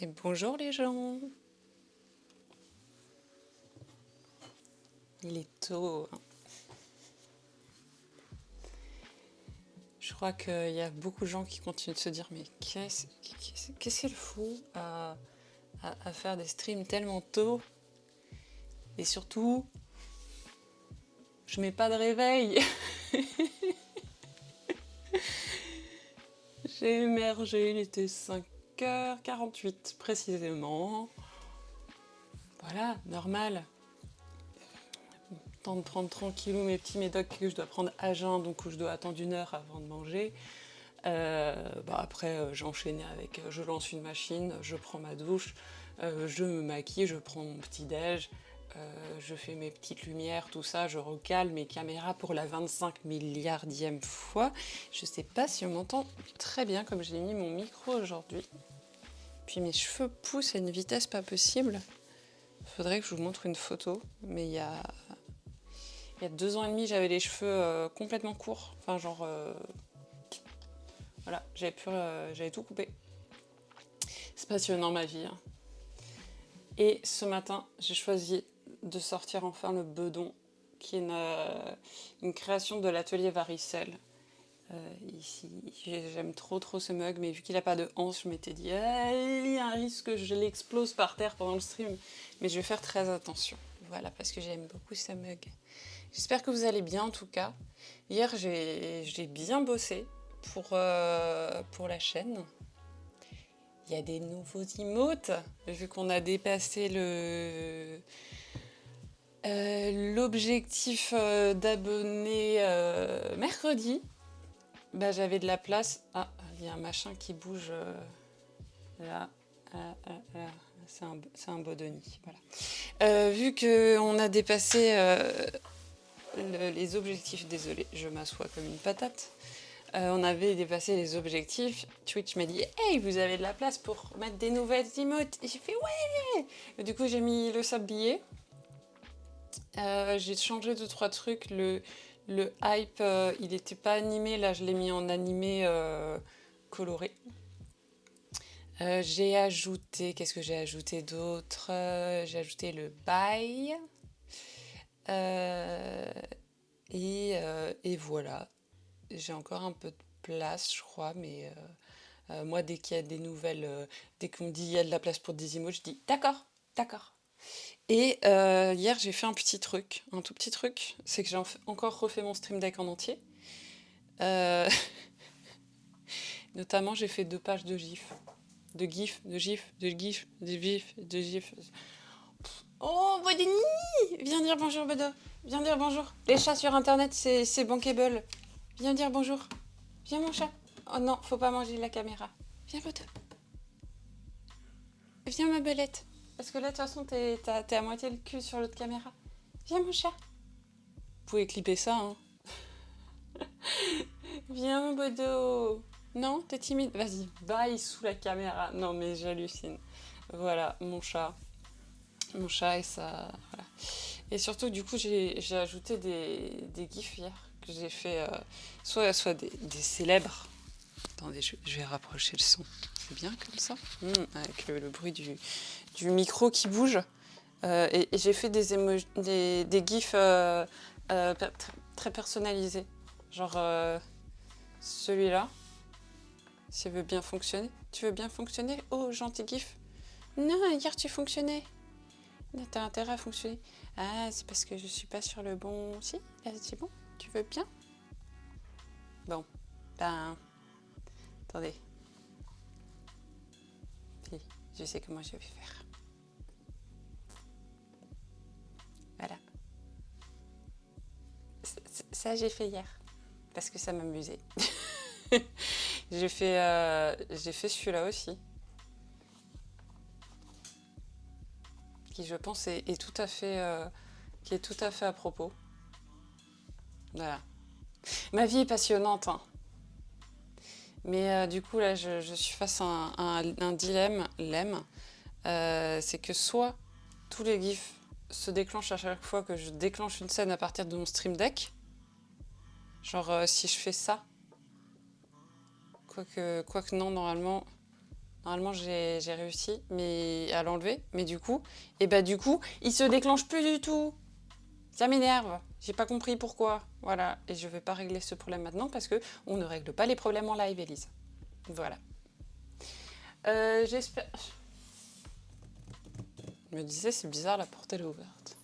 Et bonjour les gens. Il est tôt, hein. Je crois qu'il y a beaucoup de gens qui continuent de se dire mais qu'est-ce qu'elle fout à faire des streams tellement tôt? Et surtout, je mets pas de réveil. J'ai émergé, il était 5h48 précisément. Voilà, normal. Temps de prendre tranquillou mes petits médocs que je dois prendre à jeun, donc où je dois attendre 1 heure avant de manger. Après, j'enchaînais avec, je lance une machine, je prends ma douche, je me maquille, je prends mon petit-déj, je fais mes petites lumières, tout ça, je recale mes caméras pour la 25 milliardième fois. Je sais pas si on m'entend très bien comme j'ai mis mon micro aujourd'hui. Puis mes cheveux poussent à une vitesse pas possible. Faudrait que je vous montre une photo, mais il y a 2 ans et demi, j'avais les cheveux complètement courts, enfin genre... Voilà, j'avais tout coupé. C'est passionnant ma vie, hein. Et ce matin, j'ai choisi de sortir enfin le bedon, qui est une création de l'atelier Varicelle. Ici, j'aime trop ce mug, mais vu qu'il n'a pas de hanche, je m'étais dit, ah, il y a un risque que je l'explose par terre pendant le stream. Mais je vais faire très attention. Voilà, parce que j'aime beaucoup ce mug. J'espère que vous allez bien en tout cas. Hier, j'ai bien bossé pour la chaîne. Il y a des nouveaux emotes, vu qu'on a dépassé l'objectif d'abonnés mercredi. Bah, j'avais de la place. Ah, il y a un machin qui bouge là. Là. C'est un Bodoni. Voilà. Vu qu'on a dépassé les objectifs, désolé, je m'assois comme une patate. On avait dépassé les objectifs. Twitch m'a dit « Hey, vous avez de la place pour mettre des nouvelles emotes ?» Et j'ai fait « Ouais !» Et du coup, j'ai mis le sablier. J'ai changé 2-3 trucs. Le hype, il n'était pas animé. Là, je l'ai mis en animé coloré. J'ai ajouté... Qu'est-ce que j'ai ajouté d'autre? J'ai ajouté le bail. Et voilà. J'ai encore un peu de place, je crois, mais moi, dès qu'il y a des nouvelles, dès qu'on me dit il y a de la place pour des emotes, je dis d'accord, d'accord. Et hier, j'ai fait un tout petit truc, c'est que j'ai encore refait mon stream deck en entier. Notamment, j'ai fait 2 pages de gifs. De gifs, de gifs, de gifs, de gifs, de gifs. Oh, Bodeni! Viens dire bonjour, Bodo. Viens dire bonjour. Les chats sur internet, c'est bankable. Viens dire bonjour. Viens, mon chat. Oh non, faut pas manger la caméra. Viens, Bodo. Viens, ma belette. Parce que là, de toute façon, t'es à moitié le cul sur l'autre caméra. Viens, mon chat. Vous pouvez clipper ça, hein. Viens, mon Bodo. Non, t'es timide. Vas-y, bye sous la caméra. Non, mais j'hallucine. Voilà, mon chat. Mon chat et ça... Voilà. Et surtout, du coup, j'ai ajouté des gifs hier que j'ai fait soit des célèbres. Attendez, je vais rapprocher le son. C'est bien comme ça, avec le bruit du micro qui bouge. Et j'ai fait des gifs très personnalisés. Genre celui-là, s'il veut bien fonctionner. Tu veux bien fonctionner? Oh, gentil gif. Non, hier tu fonctionnais. T'as intérêt à fonctionner. Ah, c'est parce que je suis pas sur le bon... Si, là c'est bon. Tu veux bien? Bon, ben... Attendez. Si, je sais comment je vais faire. Voilà. Ça, j'ai fait hier. Parce que ça m'amusait. J'ai fait celui-là aussi. Qui, je pense, est tout à fait... qui est tout à fait à propos. Voilà. Ma vie est passionnante, hein. Mais du coup, là, je suis face à un dilemme. C'est que soit tous les gifs se déclenchent à chaque fois que je déclenche une scène à partir de mon stream deck. Genre, si je fais ça. Quoique non, normalement... Normalement, j'ai réussi à l'enlever. Mais du coup, et bah du coup, il se déclenche plus du tout. Ça m'énerve. J'ai pas compris pourquoi. Voilà. Et je vais pas régler ce problème maintenant parce que on ne règle pas les problèmes en live, Élise. Voilà. J'espère... Je me disais, c'est bizarre, la porte elle est ouverte.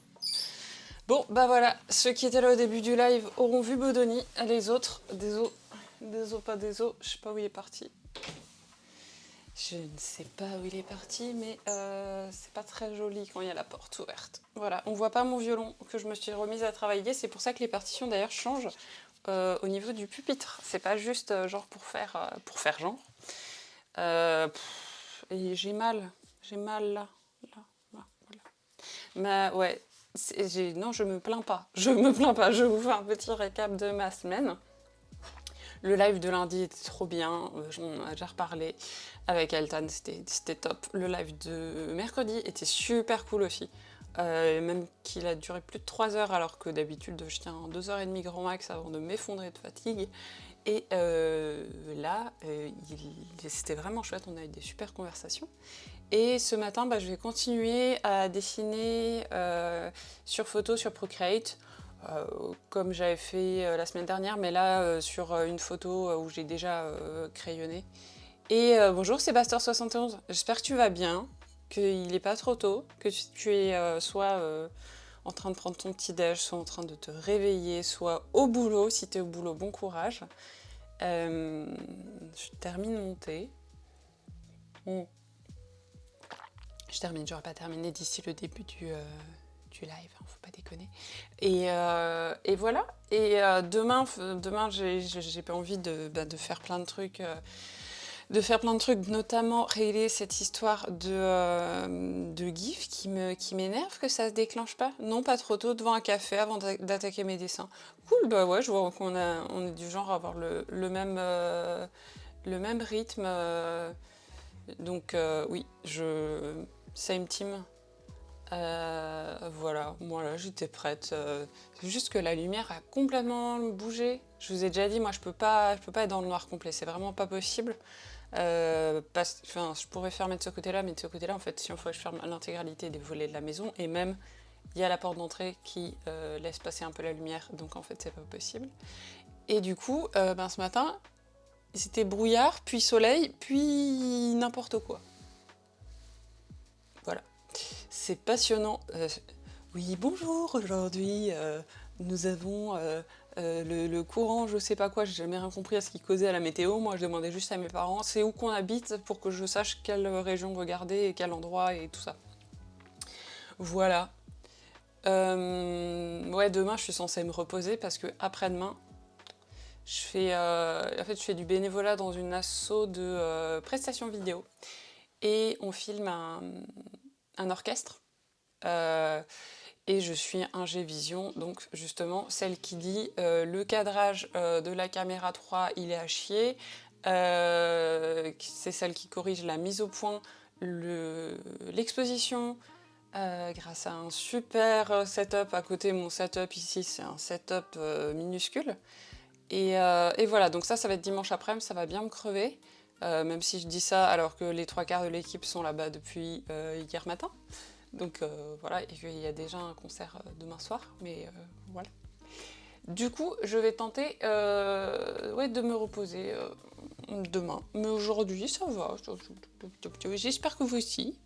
Bon, bah voilà. Ceux qui étaient là au début du live auront vu Bodoni. Les autres, désolé. Pas désolé. Je sais pas où il est parti. Je ne sais pas où il est parti, mais c'est pas très joli quand il y a la porte ouverte. Voilà, on voit pas mon violon que je me suis remise à travailler. C'est pour ça que les partitions d'ailleurs changent au niveau du pupitre. C'est pas juste genre pour faire genre. Et j'ai mal là, voilà. Mais ouais, non, je me plains pas. Je me plains pas. Je vous fais un petit récap de ma semaine. Le live de lundi était trop bien, j'en ai déjà reparlé avec Altan, c'était top. Le live de mercredi était super cool aussi, même qu'il a duré plus de 3 heures alors que d'habitude je tiens 2h30 grand max avant de m'effondrer de fatigue. Et là, c'était vraiment chouette, on a eu des super conversations. Et ce matin, je vais continuer à dessiner sur photo, sur Procreate. Comme j'avais fait la semaine dernière, mais là sur une photo où j'ai déjà crayonné. Et bonjour Sébastien71, j'espère que tu vas bien, qu'il n'est pas trop tôt, que tu es soit en train de prendre ton petit déj, soit en train de te réveiller, soit au boulot, si tu es au boulot, bon courage. Je termine mon thé. Je termine, j'aurais pas terminé d'ici le début du live, hein, faut pas déconner. Et voilà. Et demain j'ai pas envie de faire plein de trucs. Notamment régler cette histoire de GIF qui m'énerve que ça se déclenche pas. Non, pas trop tôt, devant un café avant d'attaquer mes dessins. Cool, bah ouais, je vois qu'on on est du genre à avoir le même rythme. Donc oui, same team. Voilà, moi là j'étais prête. C'est juste que la lumière a complètement bougé. Je vous ai déjà dit, moi je peux pas être dans le noir complet, c'est vraiment pas possible. Je pourrais fermer de ce côté-là, mais de ce côté-là, en fait, si on faut que je ferme l'intégralité des volets de la maison, et même il y a la porte d'entrée qui laisse passer un peu la lumière, donc en fait c'est pas possible. Et du coup, ce matin, c'était brouillard, puis soleil, puis n'importe quoi. Voilà. C'est passionnant. Oui, bonjour, aujourd'hui nous avons le courant, je sais pas quoi, j'ai jamais rien compris à ce qui causait à la météo. Moi je demandais juste à mes parents c'est où qu'on habite pour que je sache quelle région regarder et quel endroit et tout ça. Voilà. Ouais, demain je suis censée me reposer parce que après-demain je fais du bénévolat dans une asso de prestations vidéo et on filme un orchestre. Et je suis ingé vision, donc justement celle qui dit le cadrage de la caméra 3 il est à chier, c'est celle qui corrige la mise au point, l'exposition, grâce à un super setup à côté. Mon setup ici c'est un setup minuscule. Et voilà, donc ça va être dimanche après-midi, ça va bien me crever, même si je dis ça alors que les 3/4 de l'équipe sont là-bas depuis hier matin. Donc voilà, et qu'il y a déjà un concert demain soir, mais voilà. Du coup, je vais tenter de me reposer demain. Mais aujourd'hui, ça va. J'espère que vous aussi.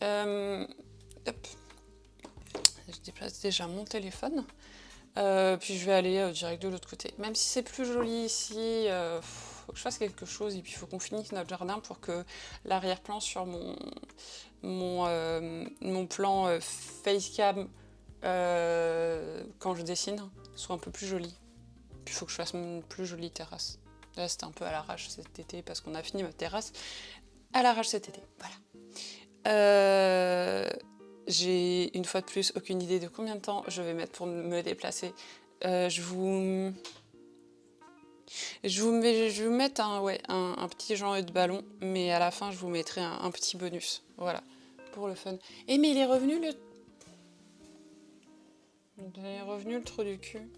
Hop. Je déplace déjà mon téléphone. Puis je vais aller direct de l'autre côté. Même si c'est plus joli ici, faut que je fasse quelque chose. Et puis il faut qu'on finisse notre jardin pour que l'arrière-plan sur mon plan facecam quand je dessine soit un peu plus joli. Puis il faut que je fasse une plus jolie terrasse. Là c'était un peu à l'arrache cet été parce qu'on a fini ma terrasse à l'arrache cet été. Voilà. J'ai une fois de plus aucune idée de combien de temps je vais mettre pour me déplacer. Je vais vous mettre un petit genre de ballon, mais à la fin je vous mettrai un petit bonus. Voilà. Pour le fun. Eh mais il est revenu le trou du cul.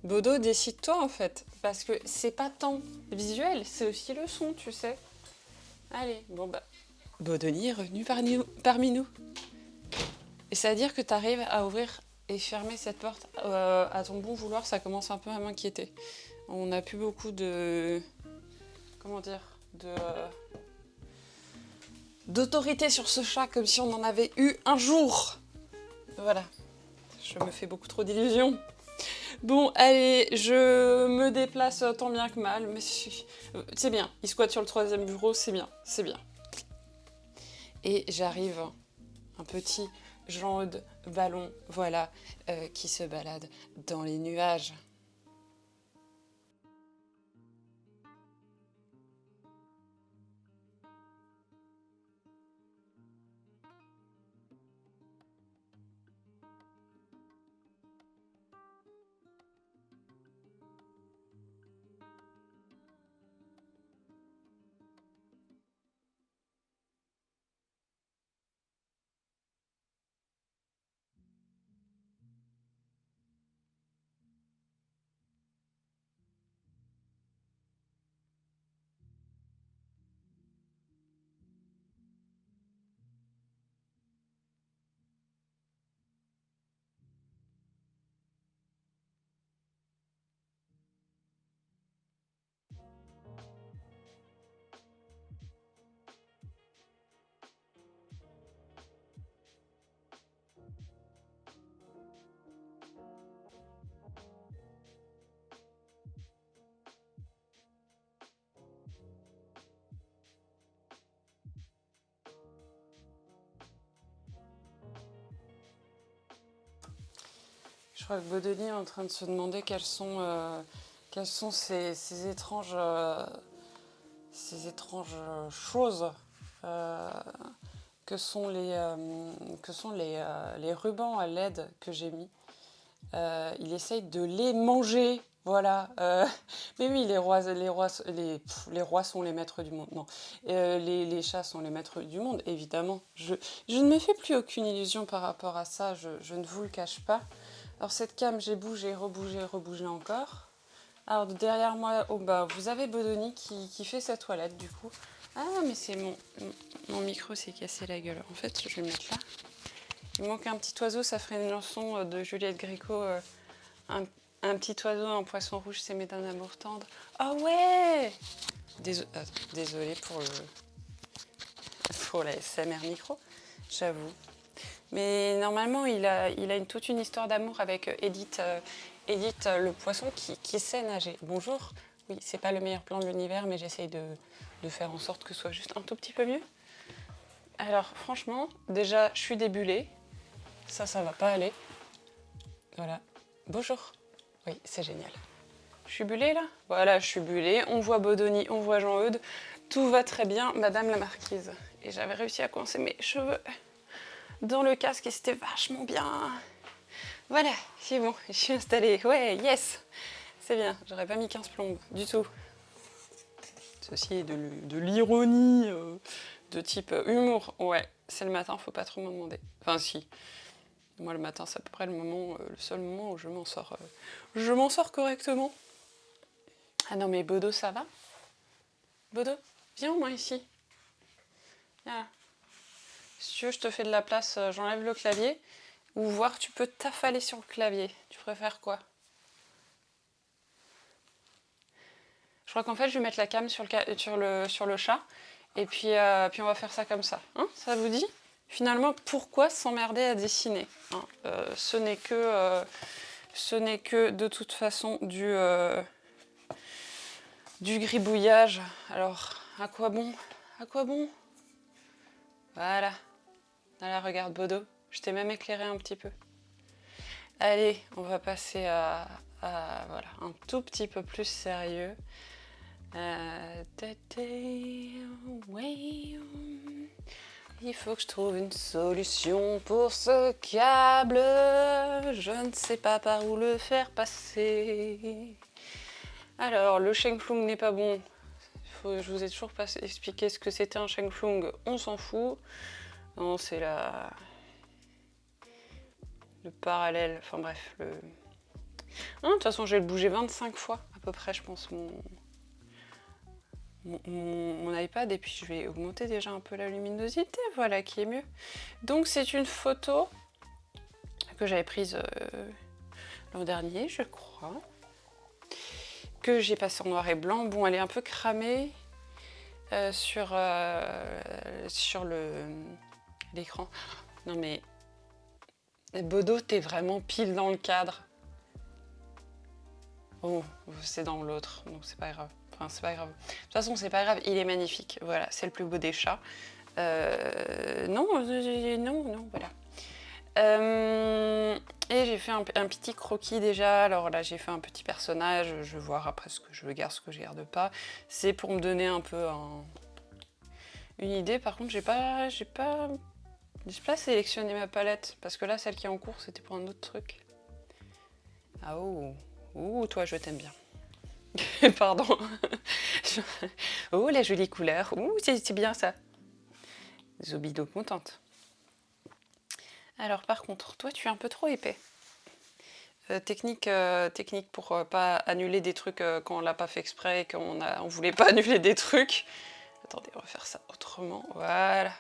Bodo, décide-toi en fait. Parce que c'est pas tant visuel, c'est aussi le son, tu sais. Allez, bon bah. Bodoni est revenu parmi nous. Et c'est-à-dire que tu arrives à ouvrir et fermer cette porte à ton bon vouloir, ça commence un peu à m'inquiéter. On n'a plus beaucoup de... Comment dire d'autorité sur ce chat, comme si on en avait eu un jour. Voilà. Je me fais beaucoup trop d'illusions. Bon, allez, je me déplace tant bien que mal, mais c'est bien. Il squatte sur le 3e bureau, c'est bien, c'est bien. Et j'arrive, un petit Jean-Eudes ballon, voilà, qui se balade dans les nuages. Je crois que Bodoni est en train de se demander quelles sont ces étranges choses euh, que sont les rubans à LED que j'ai mis. Il essaye de les manger. Voilà. Mais oui, les rois sont les maîtres du monde. Non. Les chats sont les maîtres du monde, évidemment. Je ne me fais plus aucune illusion par rapport à ça, je ne vous le cache pas. Alors cette cam, j'ai bougé, rebougé encore. Alors derrière moi, oh bah, vous avez Bodoni qui fait sa toilette du coup. Ah mais c'est mon micro s'est cassé la gueule. En fait, je vais le mettre là. Il manque un petit oiseau, ça ferait une chanson de Juliette Gréco. Un petit oiseau, un poisson rouge, s'aimer d'un amour tendre. Oh ouais. Désolée pour la SMR micro, j'avoue. Mais normalement, il a toute une histoire d'amour avec Edith, le poisson qui sait nager. Bonjour. Oui, c'est pas le meilleur plan de l'univers, mais j'essaye de faire en sorte que ce soit juste un tout petit peu mieux. Alors, franchement, déjà, je suis débulée. Ça va pas aller. Voilà. Bonjour. Oui, c'est génial. Je suis bullée là? Voilà, je suis bullée. On voit Bodoni, on voit Jean-Eudes. Tout va très bien, Madame la Marquise. Et j'avais réussi à coincer mes cheveux dans le casque et c'était vachement bien. Voilà, c'est bon, je suis installée. Ouais, yes. C'est bien, j'aurais pas mis 15 plombes, du tout. Ceci est de l'ironie, de type humour. Ouais, c'est le matin, faut pas trop m'en demander. Enfin, si. Moi, le matin, c'est à peu près le seul moment où je m'en sors. Je m'en sors correctement. Ah non, mais Bodo, ça va? Bodo, viens au moins ici. Viens. Si tu veux, je te fais de la place, j'enlève le clavier. Ou voir, tu peux t'affaler sur le clavier. Tu préfères quoi? Je crois qu'en fait, je vais mettre la cam sur le chat. Et puis on va faire ça comme ça. Hein, ça vous dit? Finalement, pourquoi s'emmerder à dessiner, hein? Ce n'est que de toute façon du gribouillage. Alors, à quoi bon? À quoi bon? Voilà. Là, regarde Bodo. Je t'ai même éclairé un petit peu. Allez, on va passer à voilà, un tout petit peu plus sérieux. Il faut que je trouve une solution pour ce câble. Je ne sais pas par où le faire passer. Alors, le Sheng Flung n'est pas bon. Je vous ai toujours pas expliqué ce que c'était un Sheng Flung. On s'en fout. Non, c'est le parallèle. Enfin bref, de toute façon, je vais le bouger 25 fois à peu près, je pense, mon iPad et puis je vais augmenter déjà un peu la luminosité, voilà qui est mieux. Donc c'est une photo que j'avais prise l'an dernier, je crois, que j'ai passée en noir et blanc. Bon, elle est un peu cramée sur l'écran. Non mais, Bodo, t'es vraiment pile dans le cadre. Oh, c'est dans l'autre, donc c'est pas grave. Enfin, c'est pas grave. De toute façon, c'est pas grave, il est magnifique. Voilà, c'est le plus beau des chats. Non, non, voilà. Et j'ai fait un petit croquis déjà. Alors là, j'ai fait un petit personnage. Je vais voir après ce que je garde, ce que je garde pas. C'est pour me donner un peu une idée. Par contre, j'ai pas sélectionné ma palette parce que là, celle qui est en cours, c'était pour un autre truc. Ah oh, ouh, toi, je t'aime bien. Pardon. Oh, la jolie couleur. Ouh, c'est bien ça. Zobido contente. Alors par contre, toi tu es un peu trop épais. Technique pour pas annuler des trucs quand on l'a pas fait exprès et on voulait pas annuler des trucs. Attendez, on va faire ça autrement. Voilà.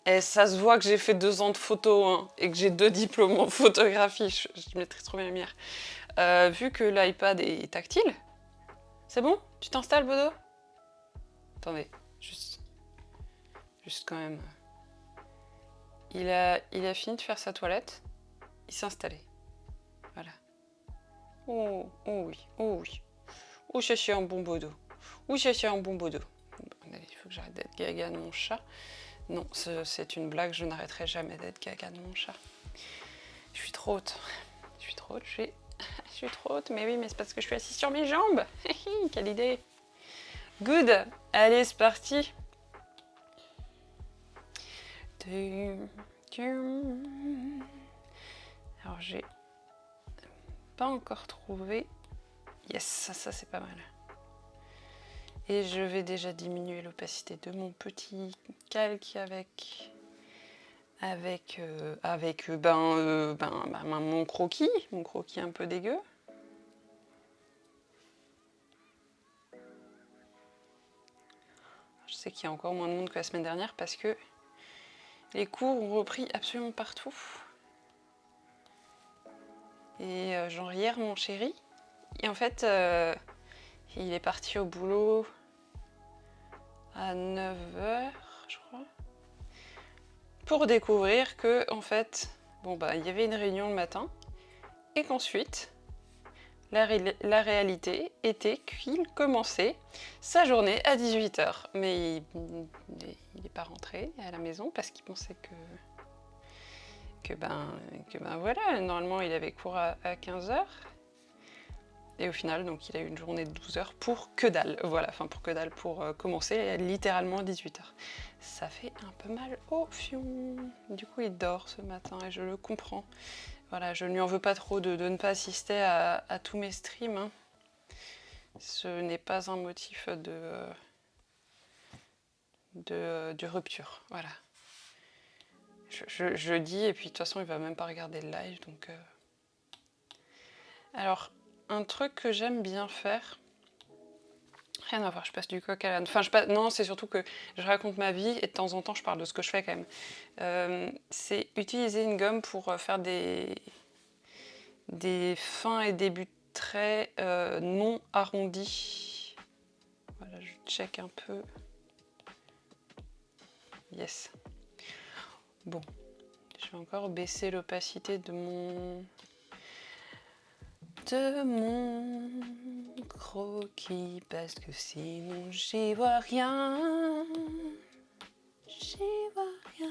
Et ça se voit que j'ai fait 2 ans de photo hein, et que j'ai 2 diplômes en photographie. Je maîtrise trop bien la lumière. Vu que l'iPad est tactile, c'est bon? Tu t'installes, Bodo? Attendez, juste quand même. Il a fini de faire sa toilette. Il s'est installé. Voilà. Oh oui, oh oui. Oh, je suis un bon Bodo. Oh, je suis un bon Bodo. Il faut que j'arrête d'être gaga de mon chat. Non, c'est une blague, je n'arrêterai jamais d'être gaga de mon chat. Je suis trop haute. Je suis trop haute, mais oui, mais c'est parce que je suis assise sur mes jambes. Quelle idée. Good. Allez, c'est parti. Alors, j'ai pas encore trouvé. Yes, ça c'est pas mal. Et je vais déjà diminuer l'opacité de mon petit calque avec mon croquis un peu dégueu. Je sais qu'il y a encore moins de monde que la semaine dernière parce que les cours ont repris absolument partout. Et genre hier, mon chéri, et en fait, il est parti au boulot à 9h, je crois, pour découvrir que, en fait, il y avait une réunion le matin, et qu'ensuite, la réalité était qu'il commençait sa journée à 18h. Mais il n'est pas rentré à la maison parce qu'il pensait que voilà, normalement il avait cours à 15h. Et au final, donc il a eu une journée de 12 heures pour que dalle. Voilà, enfin pour que dalle, pour commencer littéralement à 18h. Ça fait un peu mal au fion. Du coup, il dort ce matin et je le comprends. Voilà, je ne lui en veux pas trop de ne pas assister à tous mes streams. Hein. Ce n'est pas un motif de rupture. Voilà. Je dis, et puis de toute façon, il va même pas regarder le live. Donc, Alors, un truc que j'aime bien faire, rien à voir, je passe du coq à l'âne. Enfin, non, c'est surtout que je raconte ma vie et de temps en temps, je parle de ce que je fais quand même. C'est utiliser une gomme pour faire des fins et débuts de traits non arrondis. Voilà, je check un peu. Yes. Bon, je vais encore baisser l'opacité de mon croquis parce que sinon j'y vois rien. J'y vois rien.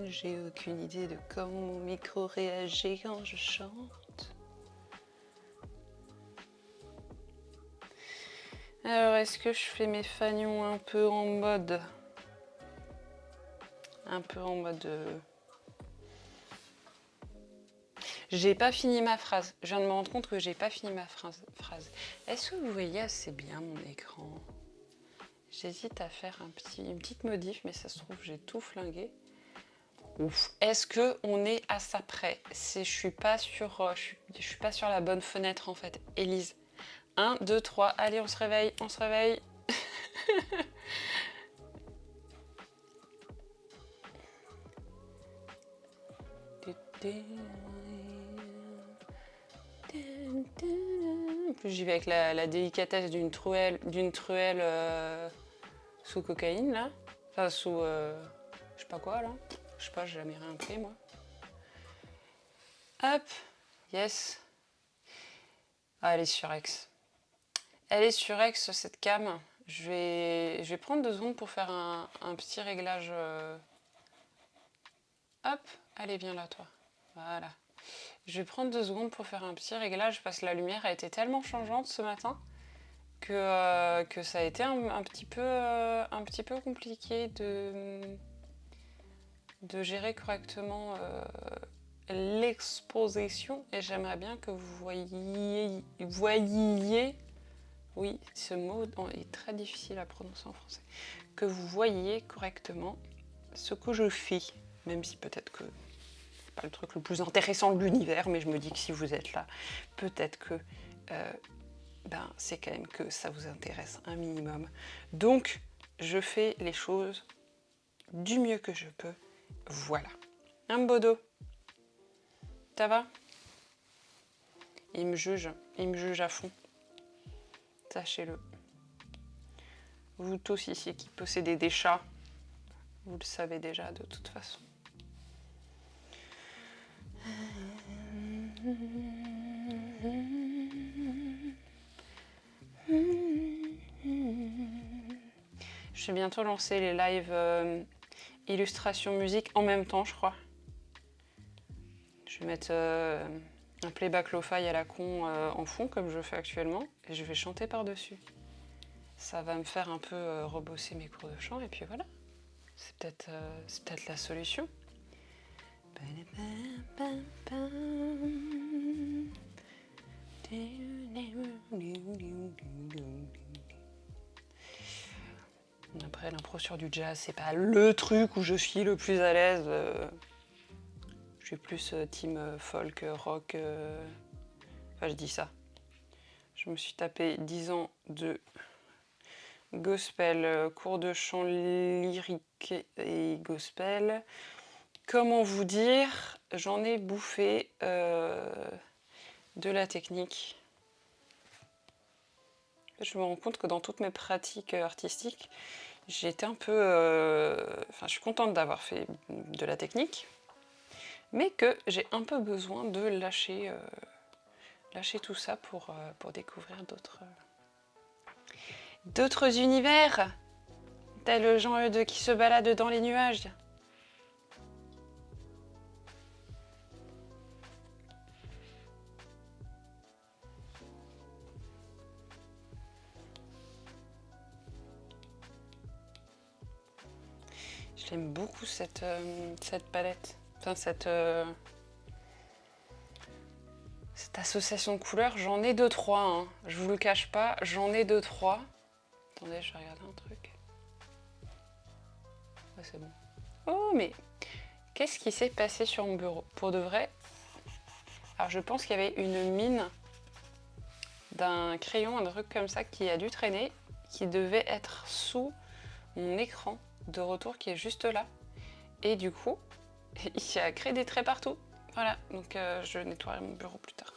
J'ai aucune idée de comment mon micro réagit quand je chante. Alors, est-ce que je fais mes fagnons un peu en mode... J'ai pas fini ma phrase. Je viens de me rendre compte que j'ai pas fini ma phrase. Est-ce que vous voyez assez bien mon écran? J'hésite à faire une petite modif, mais ça se trouve, j'ai tout flingué. Ouf. Est-ce que on est à ça près? Je suis pas sur, je suis pas sur la bonne fenêtre en fait. Élise. 1, 2, 3. Allez, on se réveille, on se réveille. En plus, j'y vais avec la délicatesse d'une truelle sous cocaïne là. Enfin, sous. Je sais pas quoi là. Je sais pas, j'ai jamais rien pris moi. Hop. Yes. Ah, elle est surex. Elle est surex cette cam. Je vais prendre 2 secondes pour faire un petit réglage. Hop. Allez, viens là toi. Voilà. Je vais prendre 2 secondes pour faire un petit réglage parce que la lumière a été tellement changeante ce matin que ça a été un petit peu compliqué de gérer correctement l'exposition et j'aimerais bien que vous voyiez, oui, ce mot est très difficile à prononcer en français, que vous voyiez correctement ce que je fais, même si peut-être que c'est pas le truc le plus intéressant de l'univers, mais je me dis que si vous êtes là, peut-être que c'est quand même que ça vous intéresse un minimum. Donc, je fais les choses du mieux que je peux. Voilà. Un bodo. Ça va? Il me juge à fond. Sachez-le. Vous tous ici qui possédez des chats, vous le savez déjà de toute façon. Je vais bientôt lancer les lives illustration musique en même temps, je crois. Je vais mettre un playback lo-fi à la con en fond, comme je fais actuellement, et je vais chanter par-dessus. Ça va me faire un peu rebosser mes cours de chant, et puis voilà. C'est peut-être la solution. Après, l'impro sur du jazz, c'est pas le truc où je suis le plus à l'aise. Je suis plus team folk, rock. Enfin, je dis ça. Je me suis tapé 10 ans de gospel, cours de chant lyrique et gospel. Comment vous dire? J'en ai bouffé de la technique. Je me rends compte que dans toutes mes pratiques artistiques, j'étais un peu... je suis contente d'avoir fait de la technique, mais que j'ai un peu besoin de lâcher tout ça pour découvrir d'autres univers, tel Jean Eudes qui se balade dans les nuages. J'aime beaucoup cette palette, enfin cette association de couleurs. J'en ai 2-3, hein. Je vous le cache pas, j'en ai 2-3. Attendez, je vais regarder un truc. Ouais, c'est bon. Oh, mais qu'est-ce qui s'est passé sur mon bureau? Pour de vrai, alors je pense qu'il y avait une mine d'un crayon, un truc comme ça qui a dû traîner, qui devait être sous mon écran de retour qui est juste là. Et du coup, il a créé des traits partout. Voilà, donc je nettoierai mon bureau plus tard.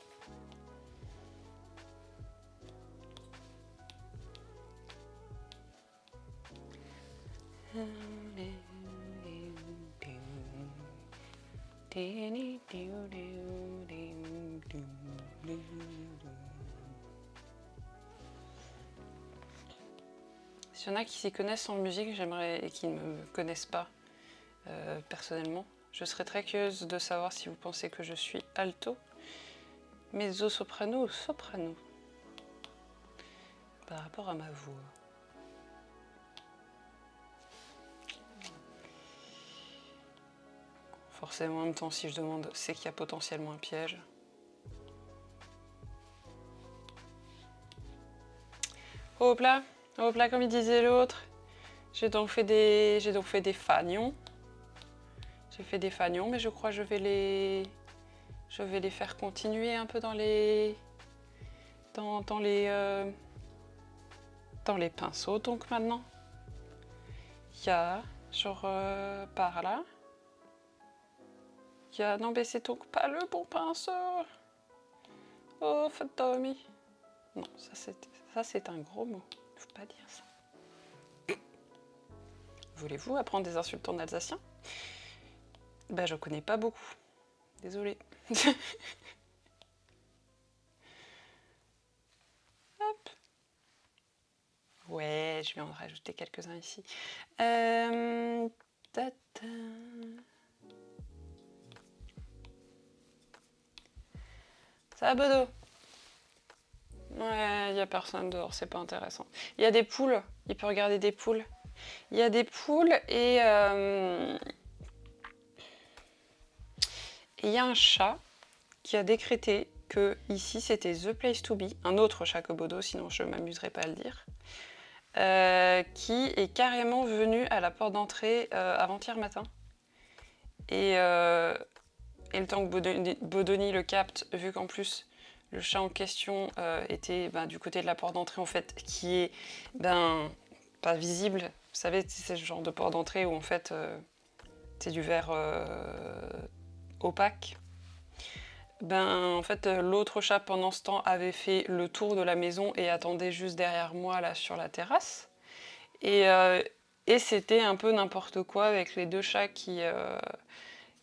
S'il y en a qui s'y connaissent en musique, j'aimerais, et qui ne me connaissent pas personnellement, je serais très curieuse de savoir si vous pensez que je suis alto, mezzo-soprano ou soprano par rapport à ma voix. Forcément, en même temps, si je demande, c'est qu'il y a potentiellement un piège. Hop là, comme il disait l'autre. J'ai donc fait des fagnons. J'ai fait des fanions, mais je crois que je vais les faire continuer un peu dans les pinceaux. Donc maintenant, il y a genre par là. Il y a, non mais c'est donc pas le bon pinceau. Oh, Tommy. Non, ça c'est un gros mot. Faut pas dire ça. Voulez-vous apprendre des insultes en alsacien? Bah, je connais pas beaucoup. Désolée. Hop. Ouais, je vais en rajouter quelques-uns ici. Tata. Ça va, Bodo? Ouais, il y a personne dehors, c'est pas intéressant. Il y a des poules, il peut regarder des poules. Il y a des poules et il y a un chat qui a décrété que ici c'était the place to be, un autre chat que Bodo, sinon je m'amuserai pas à le dire, qui est carrément venu à la porte d'entrée avant-hier matin. Et le temps que Bodoni le capte, vu qu'en plus le chat en question était du côté de la porte d'entrée en fait, qui est pas visible. Vous savez, c'est ce genre de porte d'entrée où en fait c'est du verre opaque. En fait, l'autre chat pendant ce temps avait fait le tour de la maison et attendait juste derrière moi là sur la terrasse. Et c'était un peu n'importe quoi avec les deux chats qui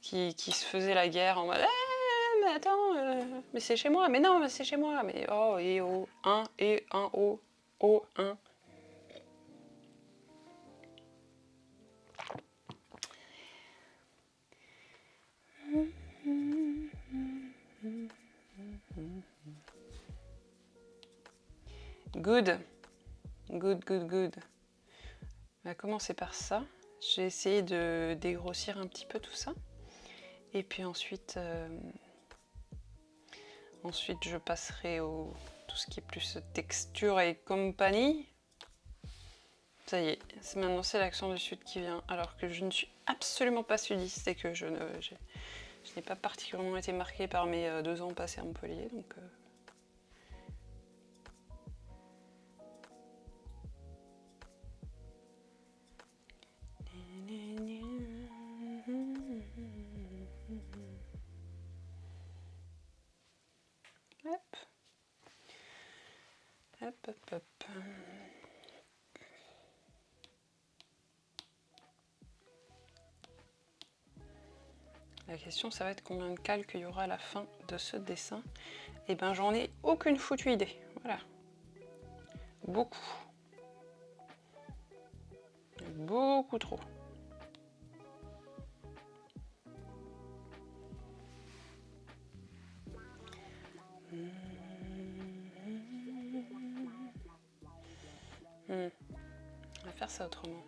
se faisaient la guerre en mode mais attends, mais c'est chez moi, mais non, mais c'est chez moi, mais oh, et oh, oh, un. Good. Good, good, good. On va commencer par ça. J'ai essayé de dégrossir un petit peu tout ça. Et puis ensuite, je passerai au tout ce qui est plus texture et compagnie. Ça y est, maintenant c'est l'accent du sud qui vient, alors que je ne suis absolument pas sudiste et que je n'ai pas particulièrement été marquée par mes 2 ans passés à Montpellier, donc... Hop. Hop, hop, hop. La question, ça va être combien de calques il y aura à la fin de ce dessin. Et ben, j'en ai aucune foutue idée. Voilà. Beaucoup. Beaucoup trop. On va faire ça autrement.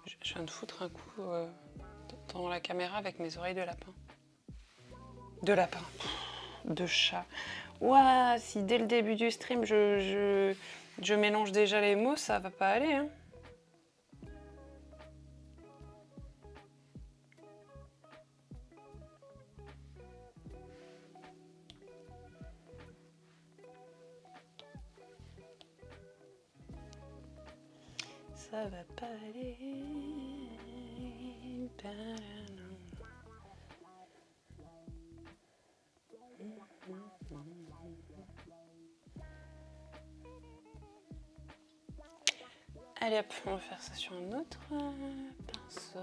Je viens de foutre un coup dans la caméra avec mes oreilles de lapin. De lapin. De chat. Ouah, si dès le début du stream je mélange déjà les mots, ça va pas aller, hein. Ça va pas aller. Allez hop, on va faire ça sur un autre pinceau.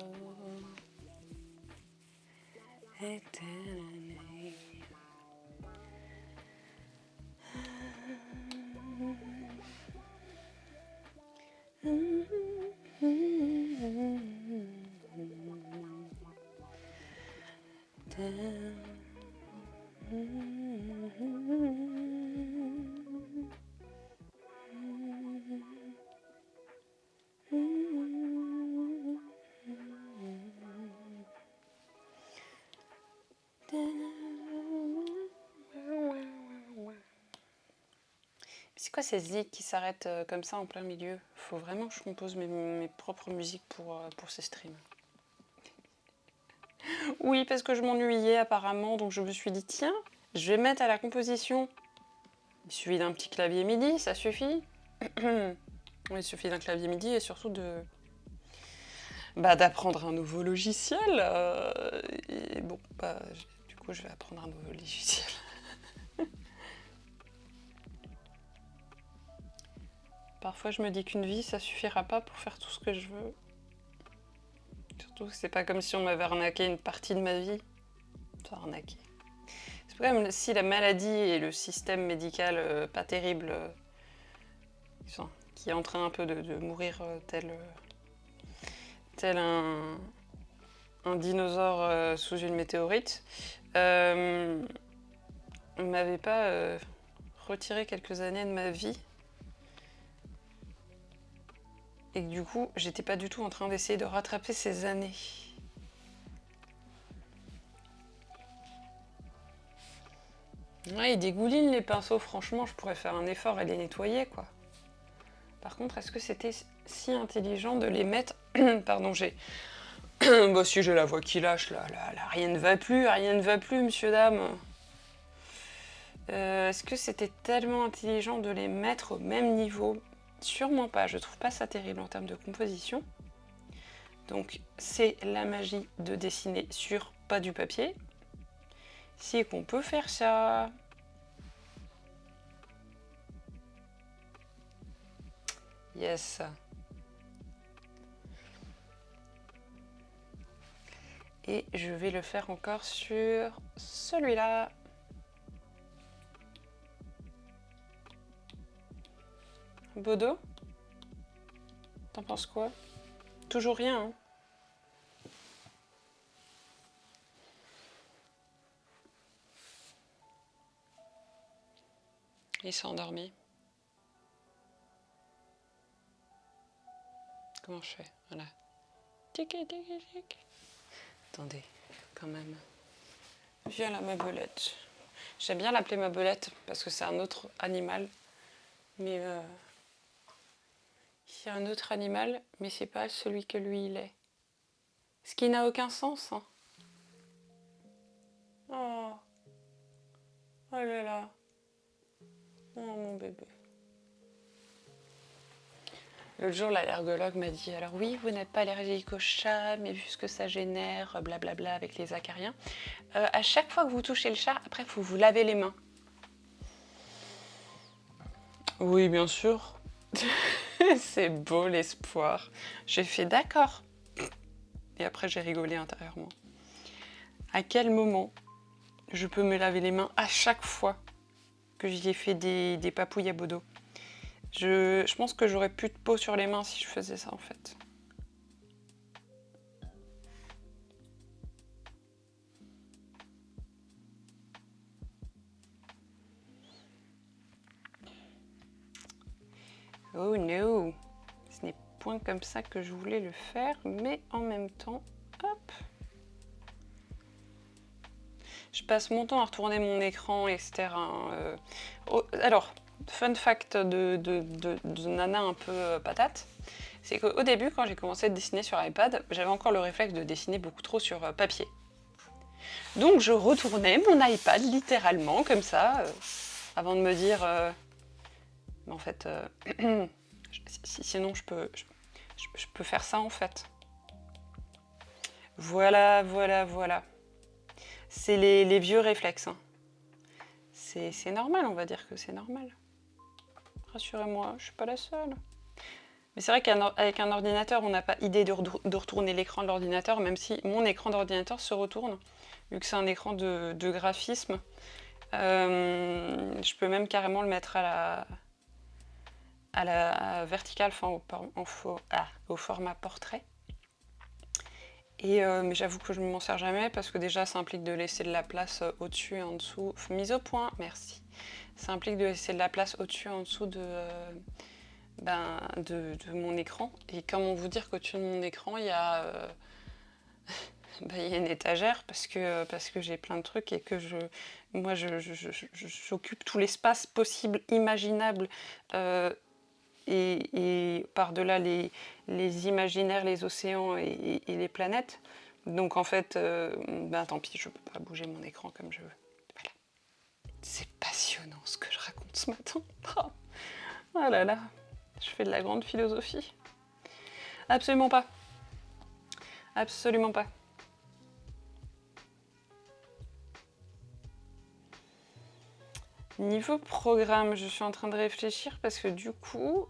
C'est quoi ces zigs qui s'arrêtent comme ça en plein milieu? Faut vraiment que je compose mes propres musiques pour ces streams. Oui, parce que je m'ennuyais apparemment, donc je me suis dit, tiens, je vais mettre à la composition. Il suffit d'un petit clavier MIDI, ça suffit. Il suffit d'un clavier MIDI et surtout d'apprendre un nouveau logiciel. Et bon, du coup, je vais apprendre un nouveau logiciel. Parfois, je me dis qu'une vie, ça suffira pas pour faire tout ce que je veux. Surtout que c'est pas comme si on m'avait arnaqué une partie de ma vie. Enfin, arnaqué. C'est pas comme si la maladie et le système médical pas terrible, qui est en train un peu de mourir tel un dinosaure sous une météorite, m'avait pas retiré quelques années de ma vie. Et que du coup, j'étais pas du tout en train d'essayer de rattraper ces années. Ouais, ils dégoulinent les pinceaux, franchement, je pourrais faire un effort et les nettoyer, quoi. Par contre, est-ce que c'était si intelligent de les mettre... Pardon, j'ai... Bah si, j'ai la voix qui lâche, là, rien ne va plus, monsieur, dame. Est-ce que c'était tellement intelligent de les mettre au même niveau? Sûrement pas, je trouve pas ça terrible en termes de composition. Donc c'est la magie de dessiner sur pas du papier. C'est qu'on peut faire ça. Yes. Et je vais le faire encore sur celui-là. Bodo, t'en penses quoi? Toujours rien, hein? Il s'est endormi. Comment je fais? Voilà. Tic, tic, tic. Attendez, quand même. Viens la mabelette. J'aime bien l'appeler mabelette parce que c'est un autre animal. Mais c'est un autre animal, mais c'est pas celui que lui il est. Ce qui n'a aucun sens, hein. Oh. Oh là là. Oh mon bébé. L'autre jour, l'allergologue m'a dit, alors oui, vous n'êtes pas allergique au chat, mais vu ce que ça génère, blablabla, avec les acariens, à chaque fois que vous touchez le chat, après, il faut vous laver les mains. Oui, bien sûr. C'est beau l'espoir. J'ai fait d'accord. Et après, j'ai rigolé intérieurement. À quel moment je peux me laver les mains à chaque fois que j'y ai fait des papouilles à Bodo? Je pense que j'aurais plus de peau sur les mains si je faisais ça, en fait. Oh no! Ce n'est point comme ça que je voulais le faire, mais en même temps, hop! Je passe mon temps à retourner mon écran, etc. Alors, fun fact de nana un peu patate, c'est qu'au début, quand j'ai commencé à dessiner sur iPad, j'avais encore le réflexe de dessiner beaucoup trop sur papier. Donc je retournais mon iPad littéralement comme ça, avant de me dire, mais en fait, sinon je peux faire ça en fait. Voilà. C'est les vieux réflexes. Hein. C'est normal, on va dire que c'est normal. Rassurez-moi, je suis pas la seule. Mais c'est vrai qu'avec un ordinateur, on n'a pas idée de retourner l'écran de l'ordinateur, même si mon écran d'ordinateur se retourne, vu que c'est un écran de graphisme. Je peux même carrément le mettre à la verticale, enfin au format portrait. Mais j'avoue que je ne m'en sers jamais parce que déjà ça implique de laisser de la place au-dessus et en dessous. Mise au point, merci. Ça implique de laisser de la place au-dessus et en dessous de mon écran. Et comment vous dire qu'au-dessus de mon écran, il y a il y a une étagère parce que j'ai plein de trucs et que j'occupe tout l'espace possible, imaginable, et par-delà les imaginaires, les océans et les planètes. Donc en fait, tant pis, je peux pas bouger mon écran comme je veux. Voilà. C'est passionnant ce que je raconte ce matin. Oh là là, je fais de la grande philosophie. Absolument pas. Absolument pas. Niveau programme, je suis en train de réfléchir parce que du coup,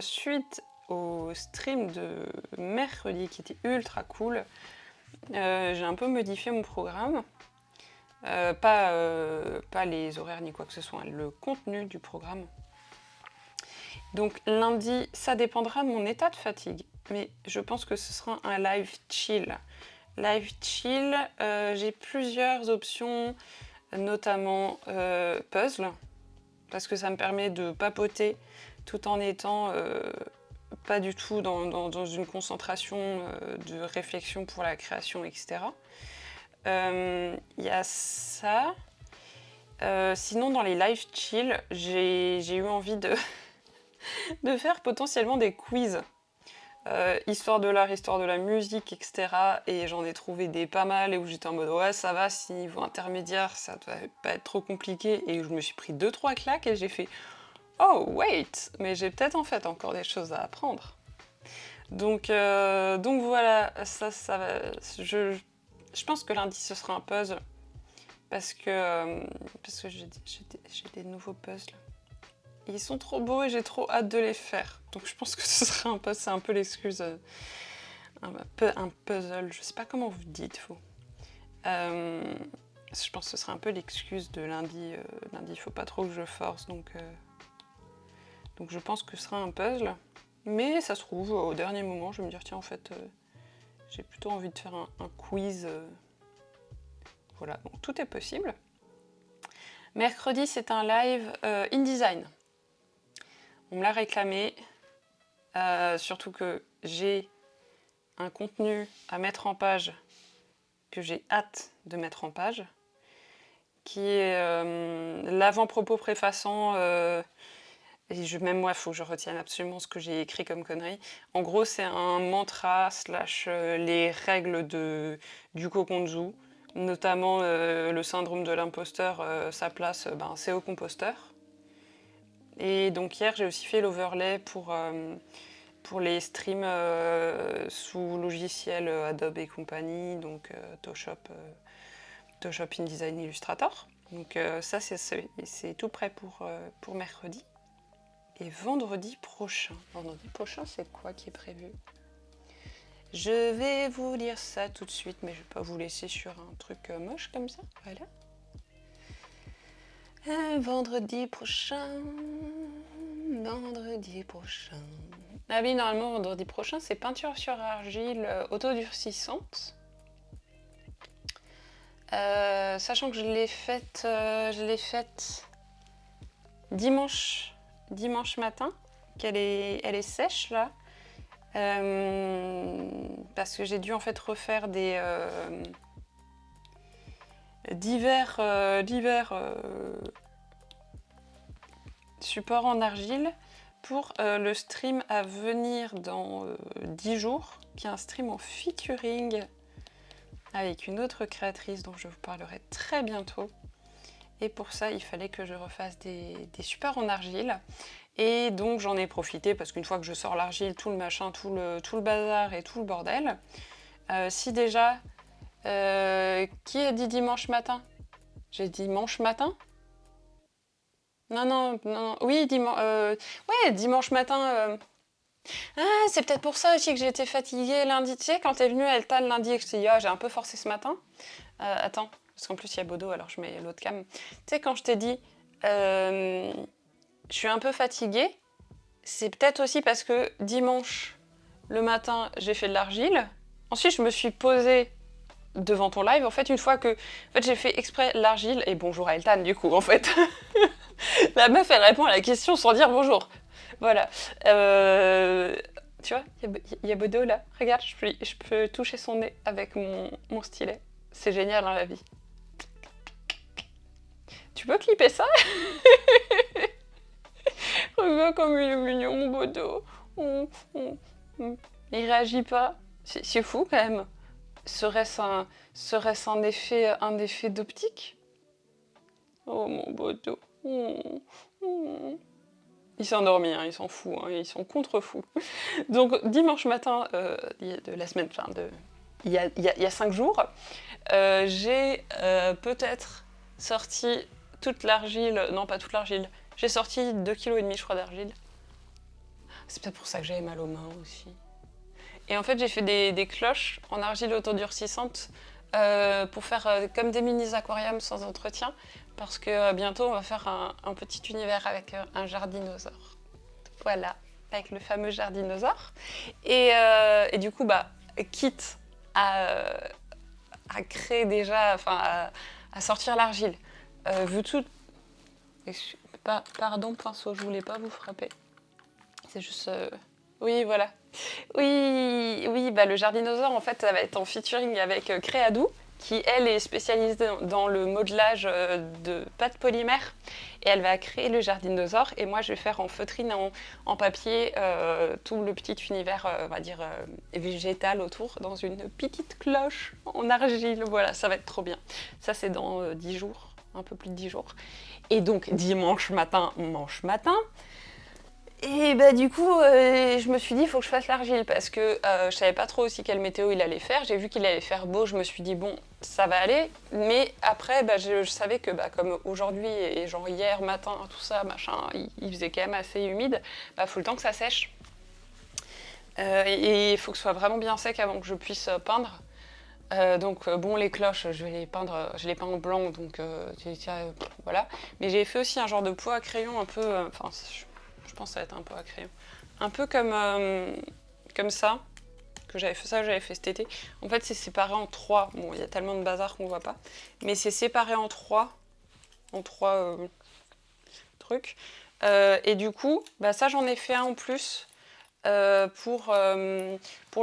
suite au stream de mercredi qui était ultra cool, j'ai un peu modifié mon programme. Pas les horaires ni quoi que ce soit, le contenu du programme. Donc lundi, ça dépendra de mon état de fatigue, mais je pense que ce sera un live chill. Live chill, j'ai plusieurs options, notamment puzzle, parce que ça me permet de papoter tout en étant pas du tout dans une concentration de réflexion pour la création, etc. Il y a ça. Sinon, dans les live chill, j'ai eu envie de faire potentiellement des quiz. Histoire de l'art, histoire de la musique, etc. Et j'en ai trouvé des pas mal et où j'étais en mode ouais ça va, si niveau intermédiaire ça doit pas être trop compliqué, et je me suis pris 2-3 claques et j'ai fait oh wait, mais j'ai peut-être en fait encore des choses à apprendre. Donc voilà, ça va. Je pense que lundi ce sera un puzzle parce que j'ai des nouveaux puzzles. Ils sont trop beaux et j'ai trop hâte de les faire. Donc je pense que ce sera un puzzle, c'est un peu l'excuse. Un puzzle, je sais pas comment vous dites, vous. Je pense que ce sera un peu l'excuse de lundi. Lundi, il faut pas trop que je force, donc je pense que ce sera un puzzle. Mais ça se trouve, au dernier moment, je vais me dire, tiens, en fait, j'ai plutôt envie de faire un quiz. Voilà, donc tout est possible. Mercredi, c'est un live InDesign. On me l'a réclamé, surtout que j'ai un contenu à mettre en page que j'ai hâte de mettre en page, qui est l'avant-propos préfaçant, et même moi, il faut que je retienne absolument ce que j'ai écrit comme connerie. En gros, c'est un mantra / les règles du Kokonju, notamment le syndrome de l'imposteur, sa place, c'est au composteur. Et donc hier, j'ai aussi fait l'overlay pour les streams sous logiciel Adobe et compagnie, donc Photoshop, InDesign, Illustrator. Donc ça, c'est tout prêt pour mercredi. Et vendredi prochain, c'est quoi qui est prévu? Je vais vous dire ça tout de suite, mais je vais pas vous laisser sur un truc moche comme ça, voilà. Vendredi prochain. Ah oui, normalement, vendredi prochain, c'est peinture sur argile autodurcissante. Sachant que je l'ai faite dimanche matin, qu'elle est sèche là. Parce que j'ai dû en fait refaire divers supports en argile pour le stream à venir dans 10 jours, qui est un stream en featuring avec une autre créatrice dont je vous parlerai très bientôt. Et pour ça, il fallait que je refasse des supports en argile. Et donc j'en ai profité parce qu'une fois que je sors l'argile, tout le machin, tout le bazar et tout le bordel, si déjà... qui a dit dimanche matin? J'ai dit dimanche matin? Non. Oui, dimanche matin. Ah, c'est peut-être pour ça aussi que j'ai été fatiguée lundi. Tu sais, quand t'es venue à Elta le lundi et que je t'ai dit, ah, j'ai un peu forcé ce matin. Attends, parce qu'en plus il y a Bodo, alors je mets l'autre cam. Tu sais, quand je t'ai dit, je suis un peu fatiguée, c'est peut-être aussi parce que dimanche, le matin, j'ai fait de l'argile. Ensuite, je me suis posée devant ton live, en fait, une fois que... En fait, j'ai fait exprès l'argile, et bonjour à Eltan, du coup, en fait. La meuf, elle répond à la question sans dire bonjour. Voilà. tu vois, il y a Bodo là. Regarde, je peux toucher son nez avec mon stylet. C'est génial dans la vie. Tu peux clipper ça? Regarde comme il est mignon, mon Bodo. Il réagit pas. C'est fou quand même. Serait-ce un effet d'optique? Oh mon Bodo. Il s'est endormi, hein, il s'en fout, hein, ils sont contre-fous. Donc dimanche matin de la semaine, enfin il y a 5 jours, j'ai peut-être sorti toute l'argile, non pas toute l'argile, j'ai sorti 2,5 kg je crois d'argile. C'est peut-être pour ça que j'avais mal aux mains aussi. Et en fait j'ai fait des cloches en argile autodurcissante pour faire comme des mini-aquariums sans entretien, parce que bientôt on va faire un petit univers avec un jardinosaure. Voilà, avec le fameux jardinosaure. Et du coup, bah, quitte à créer déjà, enfin à sortir l'argile, vu tout... Pardon, pinceau, je voulais pas vous frapper. C'est juste... Oui, voilà. Oui, bah, le jardinosaure, en fait, ça va être en featuring avec Créadou, qui, elle, est spécialisée dans le modelage de pâte polymère. Et elle va créer le jardinosaure. Et moi, je vais faire en feutrine, en papier, tout le petit univers, on va dire, végétal autour, dans une petite cloche en argile. Voilà, ça va être trop bien. Ça, c'est dans 10 jours, un peu plus de 10 jours. Et donc, dimanche matin, et bah du coup, je me suis dit, il faut que je fasse l'argile parce que je savais pas trop aussi quelle météo il allait faire. J'ai vu qu'il allait faire beau, je me suis dit, bon, ça va aller. Mais après, bah, je savais que bah, comme aujourd'hui et genre hier matin, tout ça, machin, il faisait quand même assez humide, bah faut le temps que ça sèche. Et il faut que ce soit vraiment bien sec avant que je puisse peindre. Donc bon, les cloches, je vais les peindre, je les peins en blanc, donc voilà. Mais j'ai fait aussi un genre de pot à crayon un peu, enfin, je pense que ça va être un pot à crayon, un peu comme ça, que j'avais fait cet été. En fait, c'est séparé en 3. Bon, il y a tellement de bazar qu'on voit pas, mais c'est séparé en 3 trucs. Et du coup, bah ça, j'en ai fait un en plus. Pour le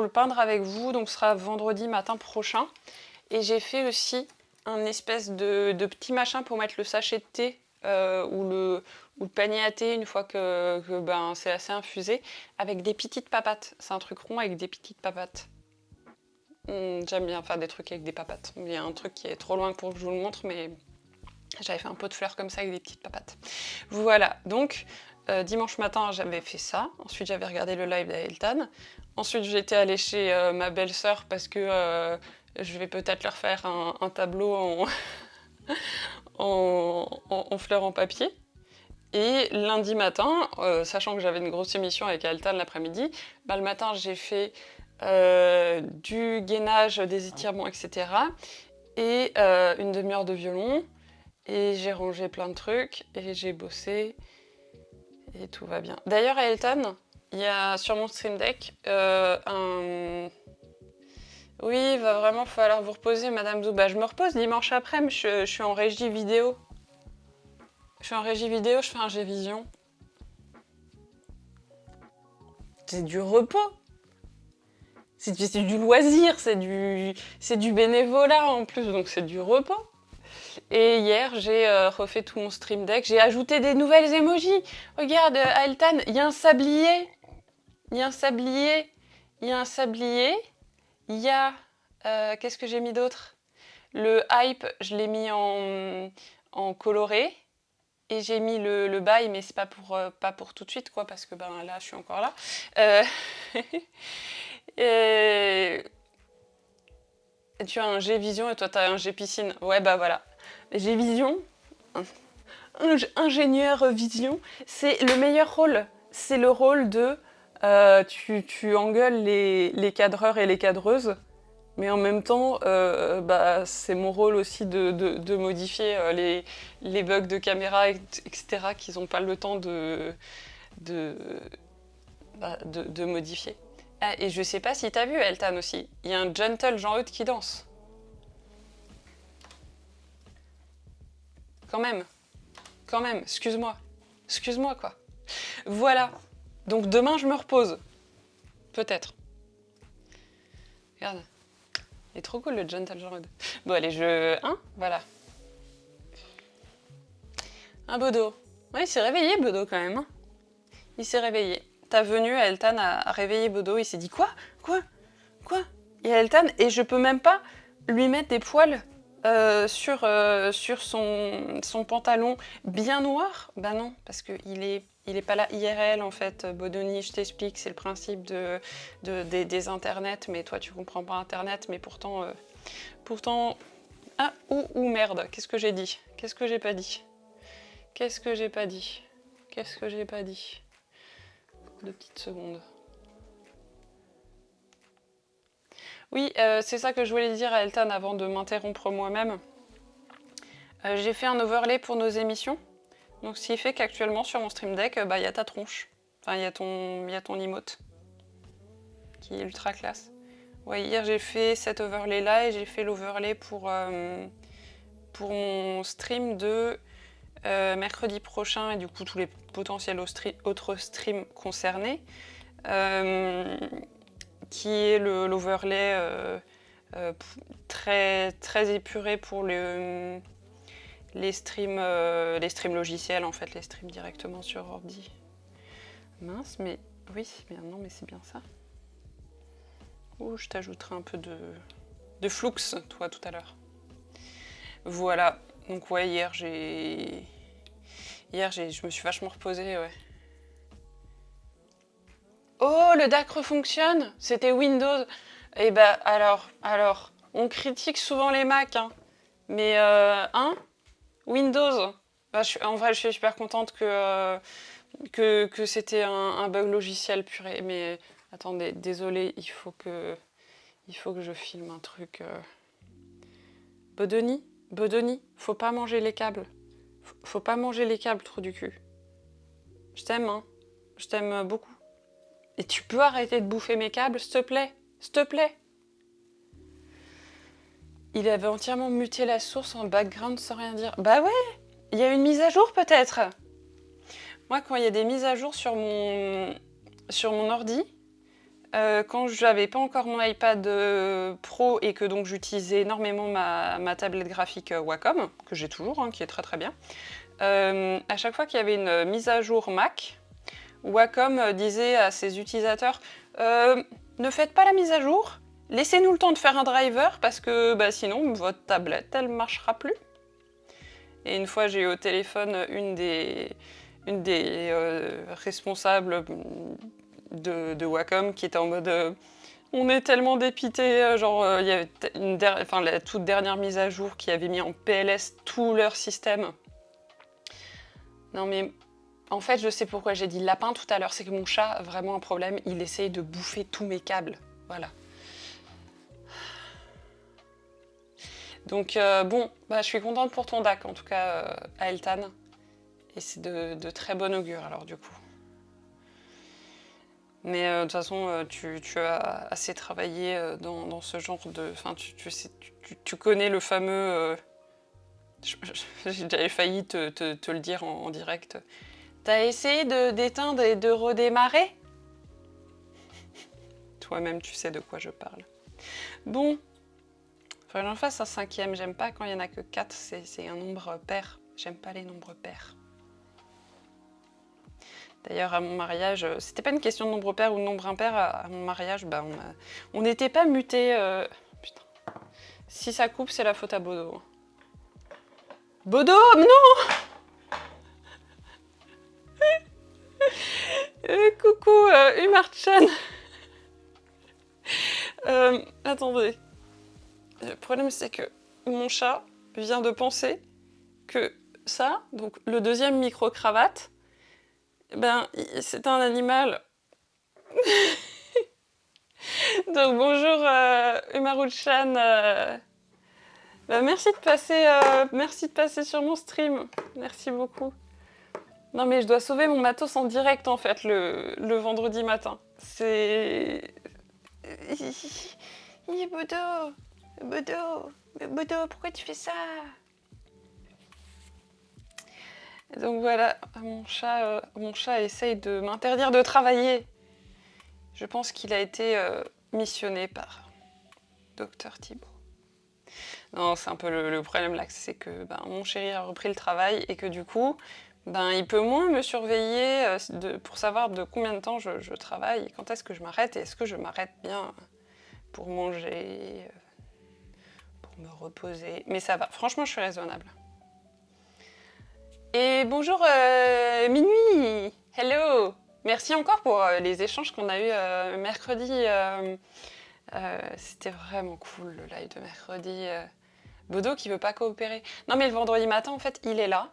peindre avec vous, donc ce sera vendredi matin prochain. Et j'ai fait aussi un espèce de petit machin pour mettre le sachet de thé ou le panier à thé une fois que ben, c'est assez infusé, avec des petites papates. C'est un truc rond avec des petites papates. J'aime bien faire des trucs avec des papates. Il y a un truc qui est trop loin pour que je vous le montre, mais j'avais fait un pot de fleurs comme ça avec des petites papates. Voilà, donc dimanche matin j'avais fait ça. Ensuite j'avais regardé le live d'Aeltan. Ensuite j'étais allée chez ma belle-sœur parce que je vais peut-être leur faire un tableau en fleurs en papier. Et lundi matin, sachant que j'avais une grosse émission avec Aeltan l'après-midi, bah, le matin j'ai fait du gainage, des étirements, etc. Et une demi-heure de violon. Et j'ai rangé plein de trucs, et j'ai bossé, et tout va bien. D'ailleurs, à Elton, il y a sur mon Stream Deck un... Oui, il va vraiment falloir vous reposer, Madame Zouba. Je me repose dimanche après-midi, je suis en régie vidéo. Je suis en régie vidéo, je fais un G-Vision. C'est du repos. C'est du loisir, c'est du bénévolat en plus, donc c'est du repos. Et hier, j'ai refait tout mon Stream Deck. J'ai ajouté des nouvelles emojis. Regarde, Aeltan, il y a un sablier. Il y a un sablier. Il y a un sablier. Il y a... qu'est-ce que j'ai mis d'autre? Le hype, je l'ai mis en coloré. Et j'ai mis le bail, mais c'est pas pour tout de suite, quoi, parce que ben, là, je suis encore là. Et... Tu as un G-Vision et toi, tu as un G-Piscine. Ouais, bah voilà. G-Vision, ingénieur vision, c'est le meilleur rôle. C'est le rôle de... tu engueules les cadreurs et les cadreuses, mais en même temps, bah, c'est mon rôle aussi de modifier les bugs de caméra, etc., qu'ils n'ont pas le temps de modifier. Ah, et je sais pas si t'as vu, Eltan aussi, il y a un gentle Jean-Eudes qui danse. Quand même, excuse-moi, quoi. Voilà, donc demain je me repose. Peut-être. Regarde. Il est trop cool le Gentle Genre 2. Bon allez, voilà. Un Bodo. Ouais, il s'est réveillé Bodo quand même. Hein. Il s'est réveillé. Ta venue, Eltan a réveillé Bodo. Il s'est dit quoi? Et Eltan, et je peux même pas lui mettre des poils sur son pantalon bien noir. Bah non, parce qu'il est pas là IRL en fait. Bodoni, je t'explique, c'est le principe des internets, mais toi tu comprends pas internet, mais pourtant... Ah, ou merde, qu'est-ce que j'ai dit? Qu'est-ce que j'ai pas dit? Qu'est-ce que j'ai pas dit? Qu'est-ce que j'ai pas dit? 2 petites secondes. Oui, c'est ça que je voulais dire à Eltan avant de m'interrompre moi-même. J'ai fait un overlay pour nos émissions. Donc ce qui fait qu'actuellement sur mon Stream Deck, il y a ta tronche. Enfin, il y a ton emote. Qui est ultra classe. Ouais, hier j'ai fait cet overlay là et j'ai fait l'overlay pour mon stream de mercredi prochain et du coup tous les potentiels autres streams concernés. Qui est l'overlay très, très épuré pour les streams logiciels, en fait, les streams directement sur ordi. Mince, mais oui, mais non, mais c'est bien ça. Ouh, je t'ajouterai un peu de flux, toi, tout à l'heure. Voilà, donc ouais, hier, je me suis vachement reposée, ouais. Oh, le DAC fonctionne. C'était Windows. Eh ben, alors, on critique souvent les Mac, hein. Mais, Windows. Bah, en vrai, je suis super contente que c'était un bug logiciel puré. Mais, attendez, désolé, il faut que je filme un truc. Bodoni, faut pas manger les câbles. Faut pas manger les câbles, trou du cul. Je t'aime, hein. Je t'aime beaucoup. Et tu peux arrêter de bouffer mes câbles, s'il te plaît? S'il te plaît? Il avait entièrement muté la source en background sans rien dire. Bah ouais, il y a une mise à jour peut-être. Moi, quand il y a des mises à jour sur mon ordi, quand j'avais pas encore mon iPad Pro et que donc j'utilisais énormément ma tablette graphique Wacom, que j'ai toujours, hein, qui est très très bien, à chaque fois qu'il y avait une mise à jour Mac, Wacom disait à ses utilisateurs ne faites pas la mise à jour, laissez-nous le temps de faire un driver parce que sinon votre tablette elle marchera plus. Et une fois j'ai eu au téléphone une des responsables de Wacom qui était en mode on est tellement dépité, il y avait la toute dernière mise à jour qui avait mis en PLS tout leur système. Non mais en fait, je sais pourquoi j'ai dit lapin tout à l'heure, c'est que mon chat a vraiment un problème, il essaye de bouffer tous mes câbles. Voilà. Donc je suis contente pour ton DAC, en tout cas, à Eltan. Et c'est de très bon augure, alors, du coup. Mais de toute façon, tu as assez travaillé dans ce genre de... Enfin, tu connais le fameux... J'avais failli te le dire en direct. T'as essayé d'éteindre et de redémarrer? Toi-même, tu sais de quoi je parle. Bon, faut que j'en fasse un 5e. J'aime pas quand il y en a que 4, c'est un nombre pair. J'aime pas les nombres pairs. D'ailleurs, à mon mariage, c'était pas une question de nombre pair ou de nombre impair. À mon mariage, on n'était pas mutés. Putain. Si ça coupe, c'est la faute à Bodo. Bodo, non! Coucou, Umar-chan. Attendez. Le problème, c'est que mon chat vient de penser que ça, donc le deuxième micro-cravate, c'est un animal. Donc bonjour Umaru-chan. Merci de passer sur mon stream. Merci beaucoup. Non mais je dois sauver mon matos en direct en fait le vendredi matin. C'est... Bodo, pourquoi tu fais ça? Donc voilà, mon chat essaye de m'interdire de travailler. Je pense qu'il a été missionné par Docteur Thibault. Non, c'est un peu le problème là, c'est que mon chéri a repris le travail et que du coup, il peut moins me surveiller pour savoir de combien de temps je travaille, quand est-ce que je m'arrête et est-ce que je m'arrête bien pour manger, pour me reposer. Mais ça va, franchement, je suis raisonnable. Et bonjour Minuit, hello. Merci encore pour les échanges qu'on a eus mercredi. C'était vraiment cool le live de mercredi. Bodo qui veut pas coopérer. Non mais le vendredi matin, en fait, il est là.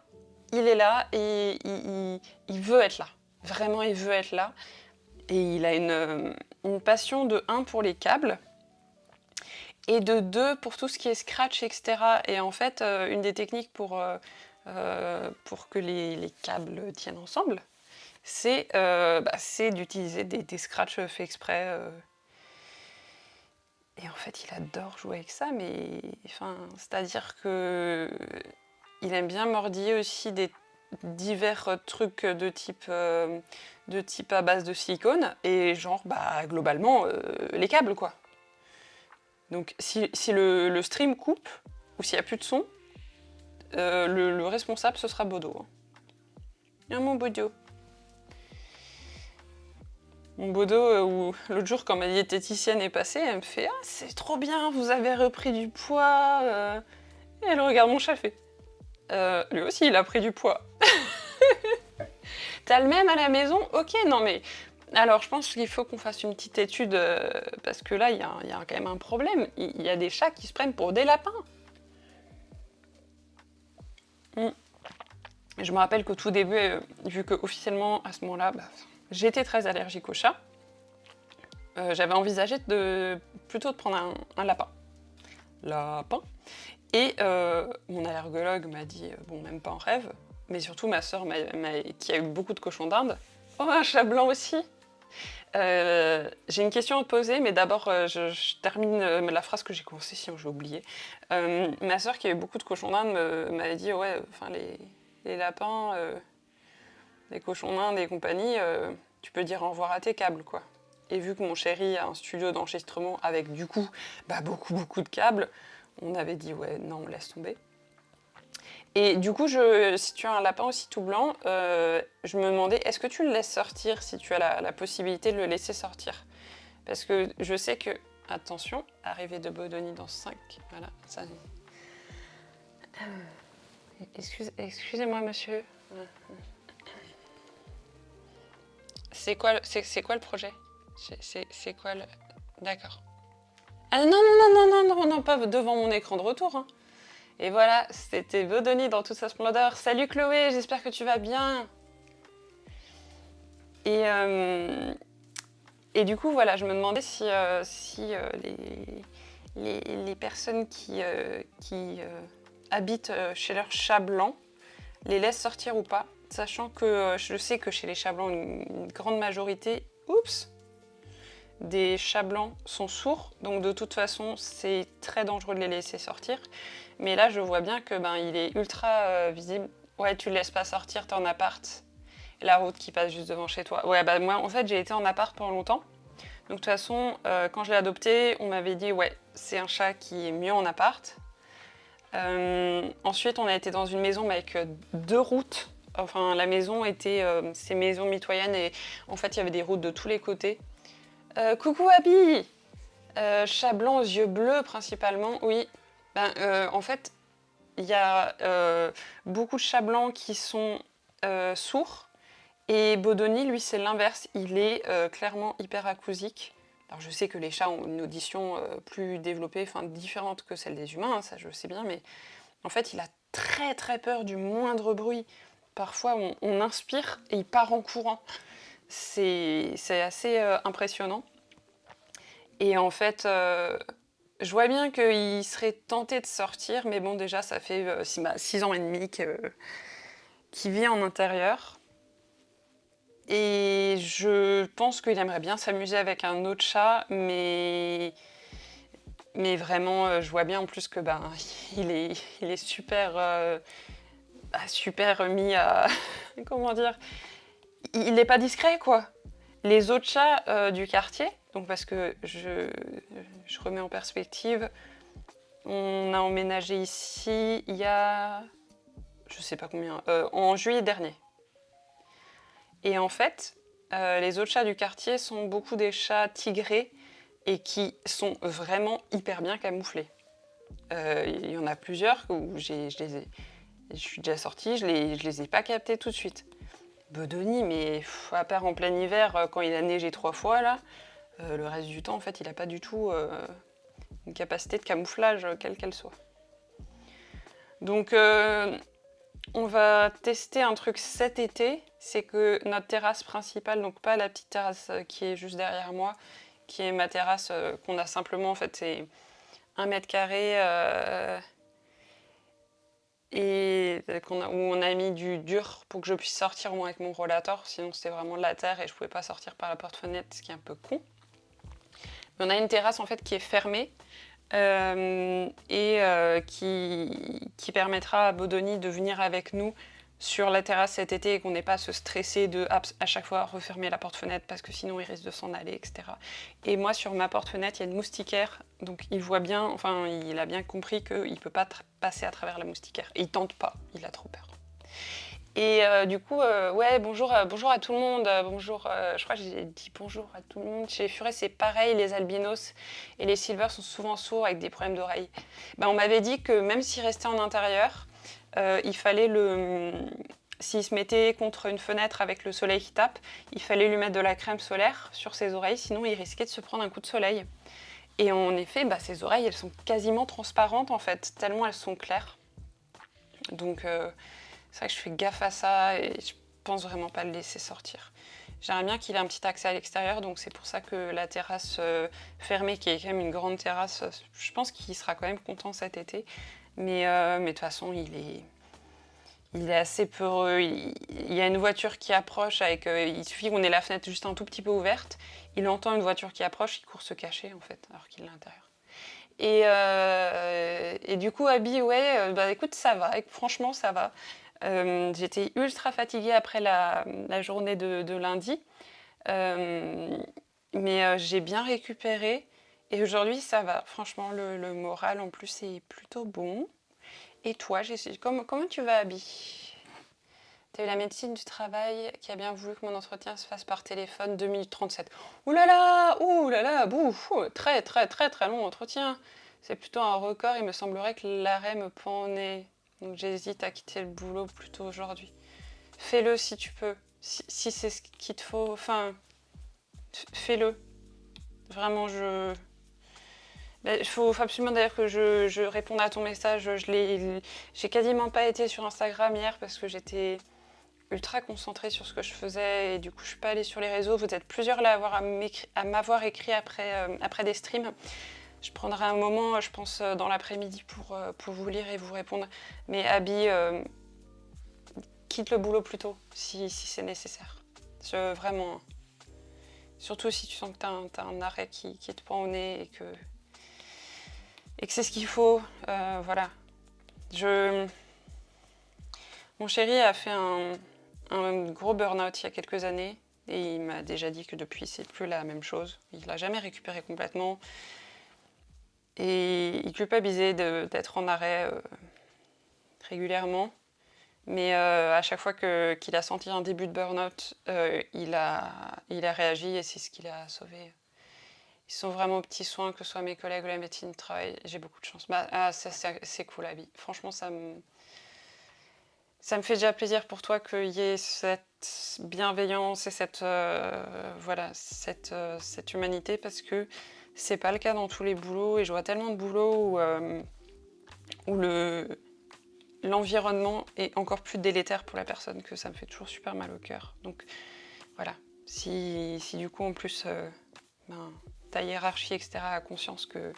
Il est là et il veut être là. Vraiment, il veut être là. Et il a une passion de 1 pour les câbles et de 2 pour tout ce qui est scratch, etc. Et en fait, une des techniques pour que les câbles tiennent ensemble, c'est d'utiliser des scratchs faits exprès. Et en fait, il adore jouer avec ça, mais c'est-à-dire que il aime bien mordiller aussi des divers trucs de type à base de silicone, et genre, globalement, les câbles, quoi. Donc, si le stream coupe, ou s'il n'y a plus de son, le responsable, ce sera Bodo. Hein. Mon Bodo. Mon Bodo, où l'autre jour, quand ma diététicienne est passée, elle me fait « Ah, c'est trop bien, vous avez repris du poids. Et elle regarde mon chat, elle fait lui aussi, il a pris du poids. T'as le même à la maison? Ok, non mais... Alors, je pense qu'il faut qu'on fasse une petite étude, parce que là, il y a quand même un problème. Il y a des chats qui se prennent pour des lapins. Et je me rappelle qu'au tout début, vu qu'officiellement, à ce moment-là, j'étais très allergique aux chats, j'avais envisagé plutôt de prendre un lapin. Lapin. Et mon allergologue m'a dit, bon, même pas en rêve, mais surtout ma sœur qui a eu beaucoup de cochons d'Inde. Oh, un chat blanc aussi. J'ai une question à te poser, mais d'abord, je termine la phrase que j'ai commencée, sinon j'ai oublié. Ma sœur qui a eu beaucoup de cochons d'Inde m'avait dit, ouais, les lapins, les cochons d'Inde et compagnie, tu peux dire au revoir à tes câbles, quoi. Et vu que mon chéri a un studio d'enregistrement avec, du coup, beaucoup de câbles, on avait dit, ouais, non, laisse tomber. Et du coup, si tu as un lapin aussi tout blanc, je me demandais, est-ce que tu le laisses sortir si tu as la possibilité de le laisser sortir? Parce que je sais que, attention, arrivée de Bodoni dans 5, voilà, ça... Excusez-moi, monsieur. C'est quoi le projet? C'est quoi le... D'accord. Ah non, pas devant mon écran de retour. Hein. Et voilà, c'était Bodoni dans toute sa splendeur. Salut Chloé, j'espère que tu vas bien. Et du coup, voilà, je me demandais si les personnes qui habitent chez leur chat blanc les laissent sortir ou pas, sachant que je sais que chez les chats blancs, une grande majorité, des chats blancs sont sourds, donc de toute façon, c'est très dangereux de les laisser sortir. Mais là, je vois bien que il est ultra visible. Ouais, tu le laisses pas sortir, t'es en appart. La route qui passe juste devant chez toi. Ouais, moi, en fait, j'ai été en appart pendant longtemps. Donc, de toute façon, quand je l'ai adopté, on m'avait dit, ouais, c'est un chat qui est mieux en appart. Ensuite, on a été dans une maison mais avec 2 routes. Enfin, la maison était ces maisons mitoyennes et en fait, il y avait des routes de tous les côtés. Coucou Abby, chat blanc aux yeux bleus principalement, oui. En fait, il y a beaucoup de chats blancs qui sont sourds et Bodoni, lui, c'est l'inverse. Il est clairement hyperacousique. Alors, je sais que les chats ont une audition plus développée, différente que celle des humains, hein, ça je sais bien, mais en fait, il a très très peur du moindre bruit. Parfois, on inspire et il part en courant. C'est assez impressionnant. Et en fait, je vois bien qu'il serait tenté de sortir, mais bon, déjà, ça fait 6 ans et demi qu'il vit en intérieur. Et je pense qu'il aimerait bien s'amuser avec un autre chat, mais vraiment, je vois bien en plus que il est super, super mis à... Comment dire? Il n'est pas discret, quoi. Les autres chats du quartier, donc parce que je remets en perspective, on a emménagé ici il y a, je sais pas combien, en juillet dernier. Et en fait, les autres chats du quartier sont beaucoup des chats tigrés et qui sont vraiment hyper bien camouflés. Il y en a plusieurs où je suis déjà sortie, je les ai pas captés tout de suite. Bodoni, mais à part en plein hiver, quand il a neigé 3 fois, là, le reste du temps, en fait, il n'a pas du tout une capacité de camouflage, quelle qu'elle soit. Donc, on va tester un truc cet été, c'est que notre terrasse principale, donc pas la petite terrasse qui est juste derrière moi, qui est ma terrasse qu'on a simplement, en fait, c'est 1 m², et où on a mis du dur pour que je puisse sortir moi avec mon rollator, sinon c'était vraiment de la terre et je pouvais pas sortir par la porte-fenêtre, ce qui est un peu con. Mais on a une terrasse en fait qui est fermée qui permettra à Bodoni de venir avec nous sur la terrasse cet été et qu'on n'ait pas à se stresser de à chaque fois refermer la porte-fenêtre parce que sinon il risque de s'en aller, etc. Et moi sur ma porte-fenêtre il y a une moustiquaire, donc il voit bien, enfin il a bien compris qu'il ne peut pas passer à travers la moustiquaire. Et il tente pas, il a trop peur. Et du coup, ouais, bonjour à tout le monde. Bonjour, je crois que j'ai dit bonjour à tout le monde. Chez les furets, c'est pareil, les albinos et les silvers sont souvent sourds avec des problèmes d'oreille. Ben, on m'avait dit que même s'il restait en intérieur, il fallait s'il se mettait contre une fenêtre avec le soleil qui tape, il fallait lui mettre de la crème solaire sur ses oreilles, sinon il risquait de se prendre un coup de soleil. Et en effet, bah, ses oreilles, elles sont quasiment transparentes en fait, tellement elles sont claires. Donc c'est vrai que je fais gaffe à ça et je pense vraiment pas le laisser sortir. J'aimerais bien qu'il ait un petit accès à l'extérieur, donc c'est pour ça que la terrasse fermée, qui est quand même une grande terrasse, je pense qu'il sera quand même content cet été. Mais de toute façon, il est assez peureux. Il y a une voiture qui approche, il suffit qu'on ait la fenêtre juste un tout petit peu ouverte. Il entend une voiture qui approche, il court se cacher en fait, alors qu'il est à l'intérieur. Et du coup, Abby, ouais, bah écoute, ça va, franchement, ça va. J'étais ultra fatiguée après la journée de lundi, mais j'ai bien récupéré. Et aujourd'hui, ça va. Franchement, le moral en plus est plutôt bon. Et toi, comment tu vas, Abby? T'as eu la médecine du travail qui a bien voulu que mon entretien se fasse par téléphone, 2 minutes 37. Ouh là là, bouf, très très très très long entretien. C'est plutôt un record, il me semblerait que l'arrêt me pend au nez. Donc j'hésite à quitter le boulot plutôt aujourd'hui. Fais-le si tu peux, si c'est ce qu'il te faut, enfin, fais-le. Vraiment, il faut absolument d'ailleurs que je réponde à ton message. J'ai quasiment pas été sur Instagram hier parce que j'étais ultra concentrée sur ce que je faisais et du coup je suis pas allée sur les réseaux. Vous êtes plusieurs là à m'avoir écrit après des streams. Je prendrai un moment, je pense, dans l'après-midi pour vous lire et vous répondre. Mais Abby, quitte le boulot plus tôt si c'est nécessaire. Vraiment. Surtout si tu sens que t'as un arrêt qui te prend au nez et que c'est ce qu'il faut. Voilà. Mon chéri a fait un gros burn-out il y a quelques années et il m'a déjà dit que depuis c'est plus la même chose. Il l'a jamais récupéré complètement et il culpabilisait d'être en arrêt régulièrement. Mais à chaque fois qu'il a senti un début de burn-out, il a réagi et c'est ce qui l'a sauvé. Ils sont vraiment aux petits soins, que ce soit mes collègues ou la médecine du travail. J'ai beaucoup de chance. C'est cool, la vie. Franchement, ça me fait déjà plaisir pour toi qu'il y ait cette bienveillance et cette humanité parce que c'est pas le cas dans tous les boulots et je vois tellement de boulots où l'environnement est encore plus délétère pour la personne que ça me fait toujours super mal au cœur. Donc voilà, si du coup en plus ta hiérarchie, etc. a conscience que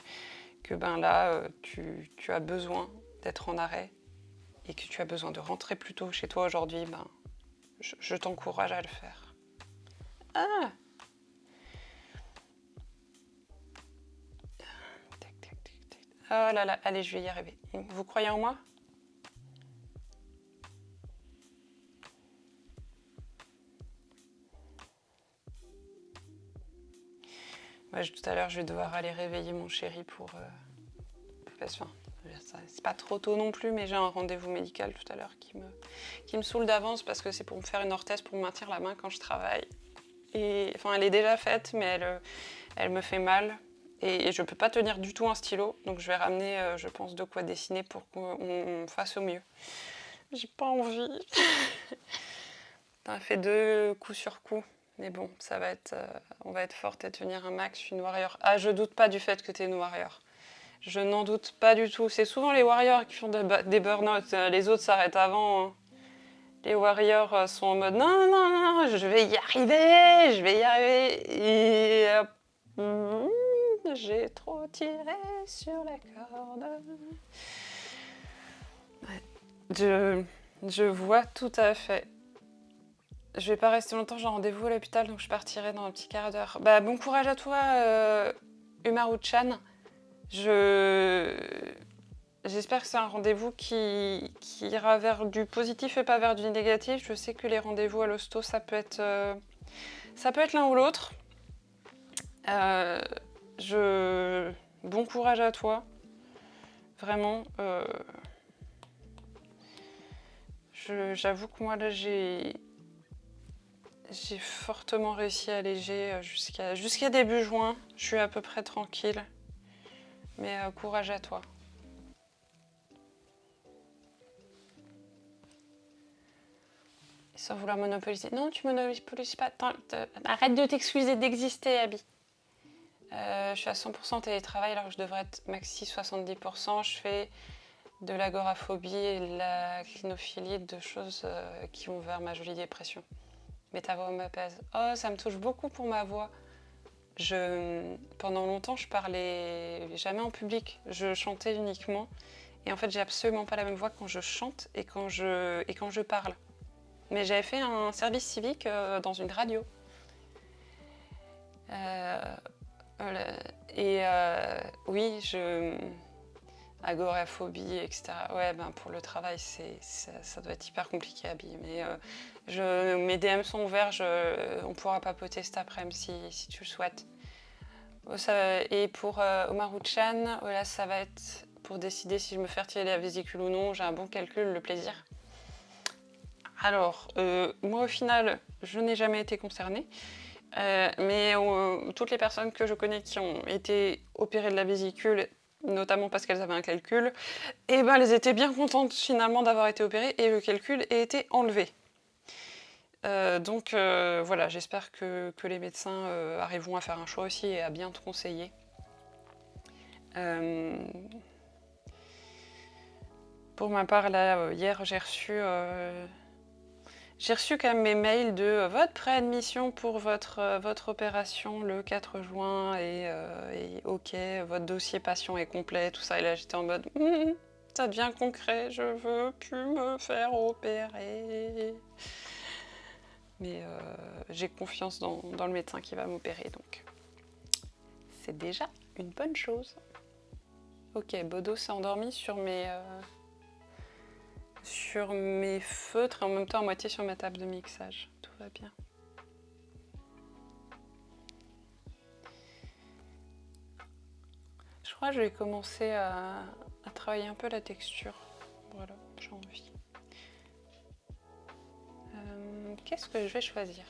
là, tu as besoin d'être en arrêt et que tu as besoin de rentrer plus tôt chez toi aujourd'hui, je t'encourage à le faire. Ah! Tac, tac, tac, tac. Oh là là, allez, je vais y arriver. Vous croyez en moi? Ouais, tout à l'heure, je vais devoir aller réveiller mon chéri pour... Enfin, c'est pas trop tôt non plus, mais j'ai un rendez-vous médical tout à l'heure qui me saoule d'avance parce que c'est pour me faire une orthèse pour me maintenir la main quand je travaille. Et, enfin, elle est déjà faite, mais elle me fait mal. Et je peux pas tenir du tout un stylo, donc je vais ramener, je pense, de quoi dessiner pour qu'on fasse au mieux. J'ai pas envie. On a fait 2 coups sur coup. Mais bon, ça va être, on va être forte et tenir un max. Je suis une warrior. Ah, je doute pas du fait que t'es une warrior. Je n'en doute pas du tout. C'est souvent les warriors qui font des burn-out. Les autres s'arrêtent avant. Hein. Les warriors sont en mode non, non, non, non, je vais y arriver, je vais y arriver. Et j'ai trop tiré sur la corde. Ouais. Je vois tout à fait. Je vais pas rester longtemps, j'ai un rendez-vous à l'hôpital, donc je partirai dans un petit quart d'heure. Bah, bon courage à toi, Umaru-chan. J'espère que c'est un rendez-vous qui ira vers du positif et pas vers du négatif. Je sais que les rendez-vous à l'hosto, ça peut être l'un ou l'autre. Bon courage à toi. Vraiment. J'avoue que moi, là, j'ai fortement réussi à alléger jusqu'à début juin. Je suis à peu près tranquille. Mais courage à toi. Sans vouloir monopoliser. Non, tu monopolises pas. Arrête de t'excuser d'exister, Abby. Je suis à 100% télétravail alors que je devrais être maxi 70%. Je fais de l'agoraphobie et de la clinophilie, deux choses qui vont vers ma jolie dépression. Mais ta voix m'apaise. Oh, ça me touche beaucoup pour ma voix. Pendant longtemps, je parlais jamais en public. Je chantais uniquement. Et en fait, j'ai absolument pas la même voix quand je chante et quand je parle. Mais j'avais fait un service civique dans une radio. Oui, agoraphobie, etc. Ouais, ben pour le travail, ça doit être hyper compliqué, Abby. Mais mes DM sont ouverts, on pourra papoter cet après-midi si tu le souhaites. Et pour Omaru-chan, voilà, ça va être pour décider si je me fais retirer la vésicule ou non. J'ai un bon calcul, le plaisir. Alors, moi au final, je n'ai jamais été concernée. Mais toutes les personnes que je connais qui ont été opérées de la vésicule, notamment parce qu'elles avaient un calcul, et ben elles étaient bien contentes finalement d'avoir été opérées et le calcul a été enlevé. Donc voilà, j'espère que les médecins arriveront à faire un choix aussi et à bien te conseiller. Pour ma part, là, hier, j'ai reçu quand même mes mails de votre préadmission pour votre opération le 4 juin et ok, votre dossier patient est complet, tout ça. Et là, j'étais en mode, ça devient concret, je veux plus me faire opérer. Mais j'ai confiance dans le médecin qui va m'opérer, donc c'est déjà une bonne chose. Ok, Bodo s'est endormi sur mes feutres et en même temps à moitié sur ma table de mixage. Tout va bien. Je crois que je vais commencer à travailler un peu la texture. Voilà, j'ai envie. Qu'est-ce que je vais choisir ?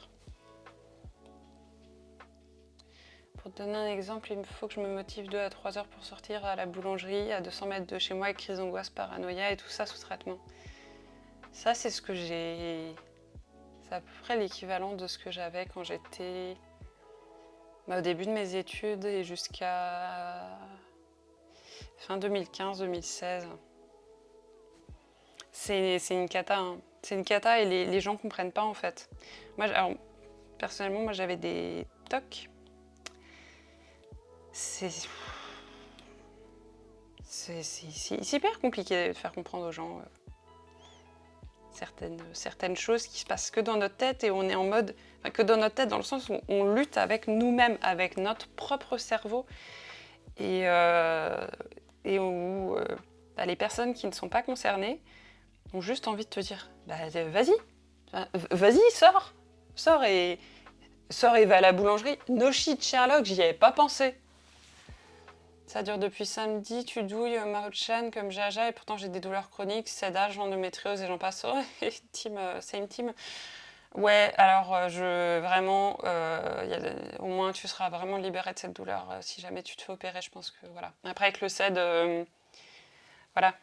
Pour te donner un exemple, il me faut que je me motive 2 à 3 heures pour sortir à la boulangerie à 200 mètres de chez moi avec crise d'angoisse, paranoïa et tout ça sous traitement. Ça, c'est ce que j'ai... C'est à peu près l'équivalent de ce que j'avais quand j'étais au début de mes études et jusqu'à fin 2015-2016. C'est une cata, hein. C'est une cata et les gens comprennent pas en fait. Personnellement, moi j'avais des TOC. C'est hyper compliqué de faire comprendre aux gens certaines choses qui se passent que dans notre tête et on est en mode... Enfin, que dans notre tête dans le sens où on lutte avec nous-mêmes, avec notre propre cerveau et où les personnes qui ne sont pas concernées ont juste envie de te dire bah, vas-y, sors et Sors et va à la boulangerie. No shit, Sherlock, j'y avais pas pensé. Ça dure depuis samedi, tu douilles Maruchan comme Jaja et pourtant j'ai des douleurs chroniques, sédage, endométriose et j'en passe. Oh, team, c'est une team. Ouais, alors vraiment, au moins tu seras vraiment libérée de cette douleur si jamais tu te fais opérer, je pense que voilà. Après avec le CED, voilà,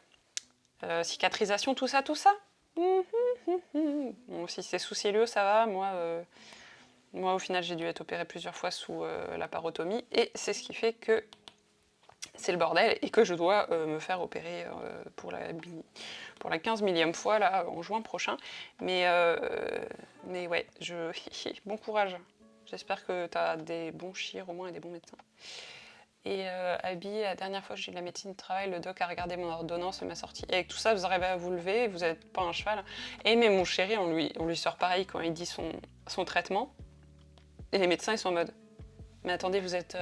cicatrisation, tout ça, tout ça. Bon, si c'est sous cellule, ça va. Moi, au final, j'ai dû être opérée plusieurs fois sous la parotomie et c'est ce qui fait que c'est le bordel et que je dois me faire opérer pour la 15 millième fois là, en juin prochain. Mais ouais, bon courage. J'espère que tu as des bons chires au moins et des bons médecins. Et Abby, la dernière fois que j'ai eu de la médecine de travail, le doc a regardé mon ordonnance et m'a sorti. Et avec tout ça, vous arrivez à vous lever, vous n'êtes pas un cheval. Et mais mon chéri, on lui sort pareil quand il dit son traitement. Et les médecins, ils sont en mode, mais attendez, vous êtes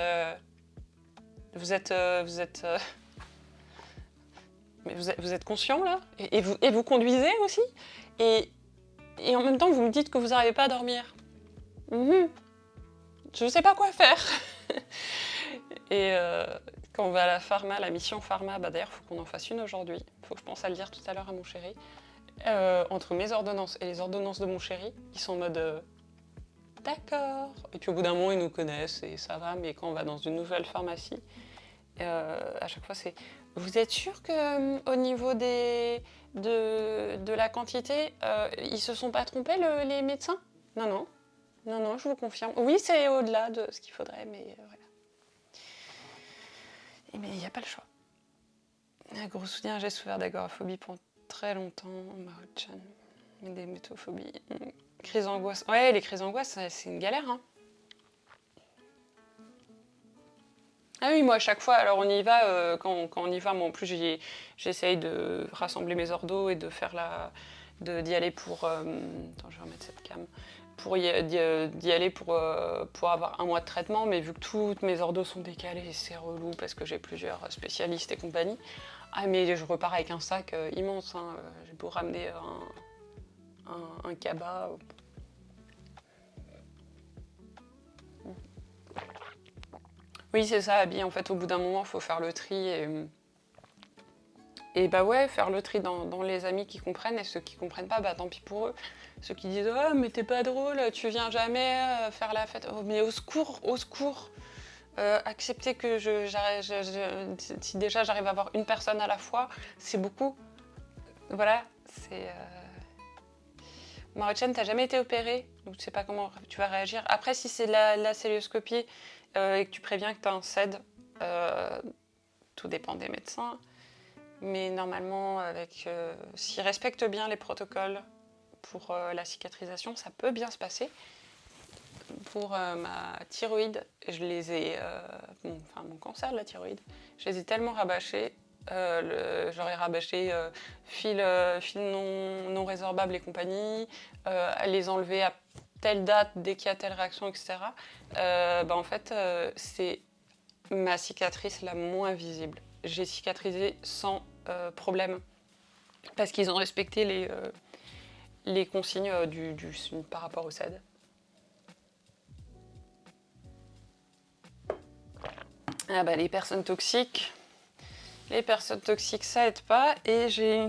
mais vous êtes conscient là et vous conduisez aussi et en même temps vous me dites que vous n'arrivez pas à dormir. Je ne sais pas quoi faire. Et quand on va à la pharma, la mission pharma, bah d'ailleurs il faut qu'on en fasse une aujourd'hui. Il faut que je pense à le dire tout à l'heure à mon chéri. Entre mes ordonnances et les ordonnances de mon chéri, ils sont en mode d'accord. Et puis au bout d'un moment ils nous connaissent et ça va, mais quand on va dans une nouvelle pharmacie, à chaque fois c'est vous êtes sûr que au niveau de la quantité, ils se sont pas trompés les médecins? Non, je vous confirme. Oui, c'est au-delà de ce qu'il faudrait, mais voilà. Mais il n'y a pas le choix. Un gros soutien, j'ai souffert d'agoraphobie pendant très longtemps, Maruchan. Mais des métophobies. Crise d'angoisse. Ouais, les crises d'angoisse, c'est une galère, hein. Ah oui, moi à chaque fois, alors on y va, quand on y va, moi en plus j'essaye de rassembler mes ordos et de faire d'y aller pour... attends, je vais remettre cette cam. D'y aller pour avoir un mois de traitement, mais vu que toutes mes ordos sont décalés, c'est relou parce que j'ai plusieurs spécialistes et compagnie. Ah mais je repars avec un sac immense, hein. J'ai beau ramener un cabas. Oui, c'est ça, Abby. En fait, au bout d'un moment, il faut faire le tri. Et bah ouais, faire le tri dans les amis qui comprennent et ceux qui comprennent pas, bah tant pis pour eux. Ceux qui disent oh, mais t'es pas drôle, tu viens jamais faire la fête. Oh, mais au secours, au secours. Accepter que si déjà j'arrive à avoir une personne à la fois, c'est beaucoup. Voilà, c'est. Maruchan, t'as jamais été opérée, donc tu sais pas comment tu vas réagir. Après, si c'est la célioscopie et que tu préviens que t'as un CED, tout dépend des médecins. Mais normalement, s'ils respectent bien les protocoles pour la cicatrisation, ça peut bien se passer. Pour ma thyroïde, je les ai, mon cancer de la thyroïde, je les ai tellement rabâchés. J'aurais rabâché fil non résorbable et compagnie, les enlever à telle date dès qu'il y a telle réaction, etc. En fait, c'est ma cicatrice la moins visible. J'ai cicatrisé sans problème parce qu'ils ont respecté les consignes par rapport au CED. Ah bah, les personnes toxiques, ça aide pas. Et j'ai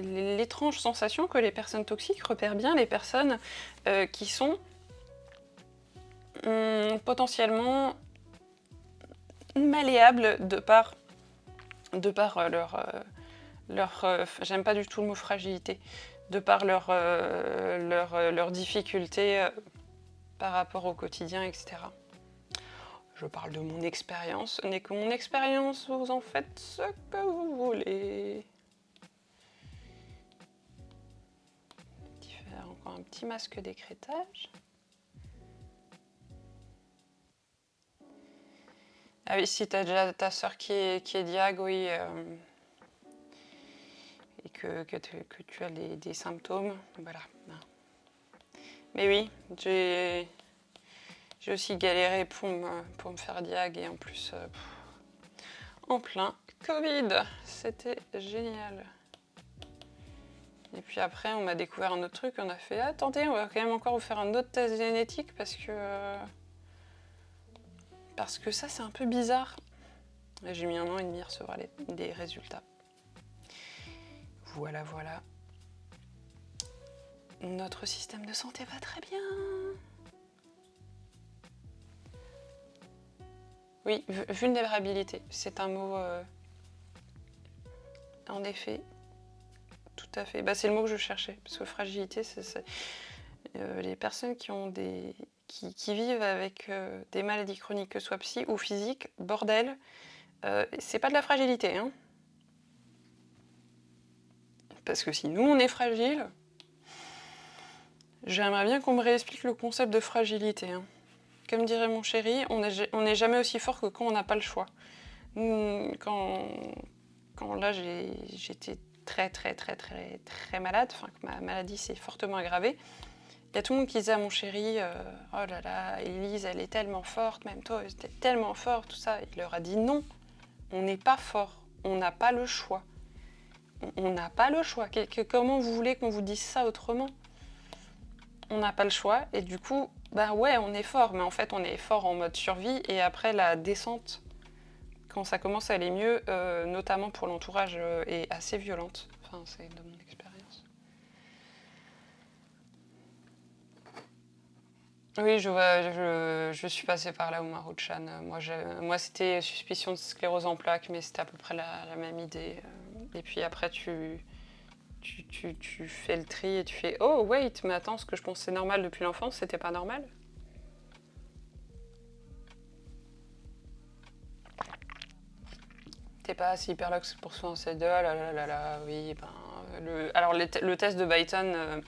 l'étrange sensation que les personnes toxiques repèrent bien les personnes qui sont potentiellement malléables de par j'aime pas du tout le mot fragilité, de par leur difficulté par rapport au quotidien, etc. Je parle de mon expérience, ce n'est que mon expérience, vous en faites ce que vous voulez. Faire encore un petit masque d'écrêtage. Ah oui, si t'as déjà ta soeur qui est diag, oui, et que tu as des symptômes, voilà. Mais oui, j'ai aussi galéré pour me faire diag et en plus en plein Covid. C'était génial. Et puis après, on m'a découvert un autre truc, on a fait « Attendez, on va quand même encore vous faire un autre test génétique parce que ça, c'est un peu bizarre. » Et j'ai mis 1 an et demi à recevoir des résultats. Voilà, voilà. Notre système de santé va très bien. Oui, vulnérabilité, c'est un mot, en effet, tout à fait. Bah, c'est le mot que je cherchais, parce que fragilité, c'est les personnes qui vivent avec des maladies chroniques, que ce soit psy ou physique, bordel, c'est pas de la fragilité, hein. Parce que si nous, on est fragile, j'aimerais bien qu'on me réexplique le concept de fragilité, hein. Comme dirait mon chéri, on n'est jamais aussi fort que quand on n'a pas le choix. Quand là, j'étais très, très, très, très, très malade, enfin que ma maladie s'est fortement aggravée, il y a tout le monde qui disait à mon chéri « Oh là là, Élise, elle est tellement forte, même toi, t'es tellement fort, tout ça. » Il leur a dit « Non, on n'est pas fort, on n'a pas le choix. On n'a pas le choix. Comment vous voulez qu'on vous dise ça autrement ? On n'a pas le choix. Et du coup, bah ouais, on est fort, mais en fait, on est fort en mode survie. Et après, la descente, quand ça commence à aller mieux, notamment pour l'entourage, est assez violente. Enfin, c'est de mon expérience. Oui, je suis passée par là, Oumar-Chan. Moi, c'était suspicion de sclérose en plaques, mais c'était à peu près la même idée. Et puis après, tu fais le tri et tu fais « Oh, wait, mais attends, ce que je pensais normal depuis l'enfance, c'était pas normal ?» T'es pas assez hyperlox pour soi, c'est de « Oh là là là là, oui, ben... » Alors, le test de Byton,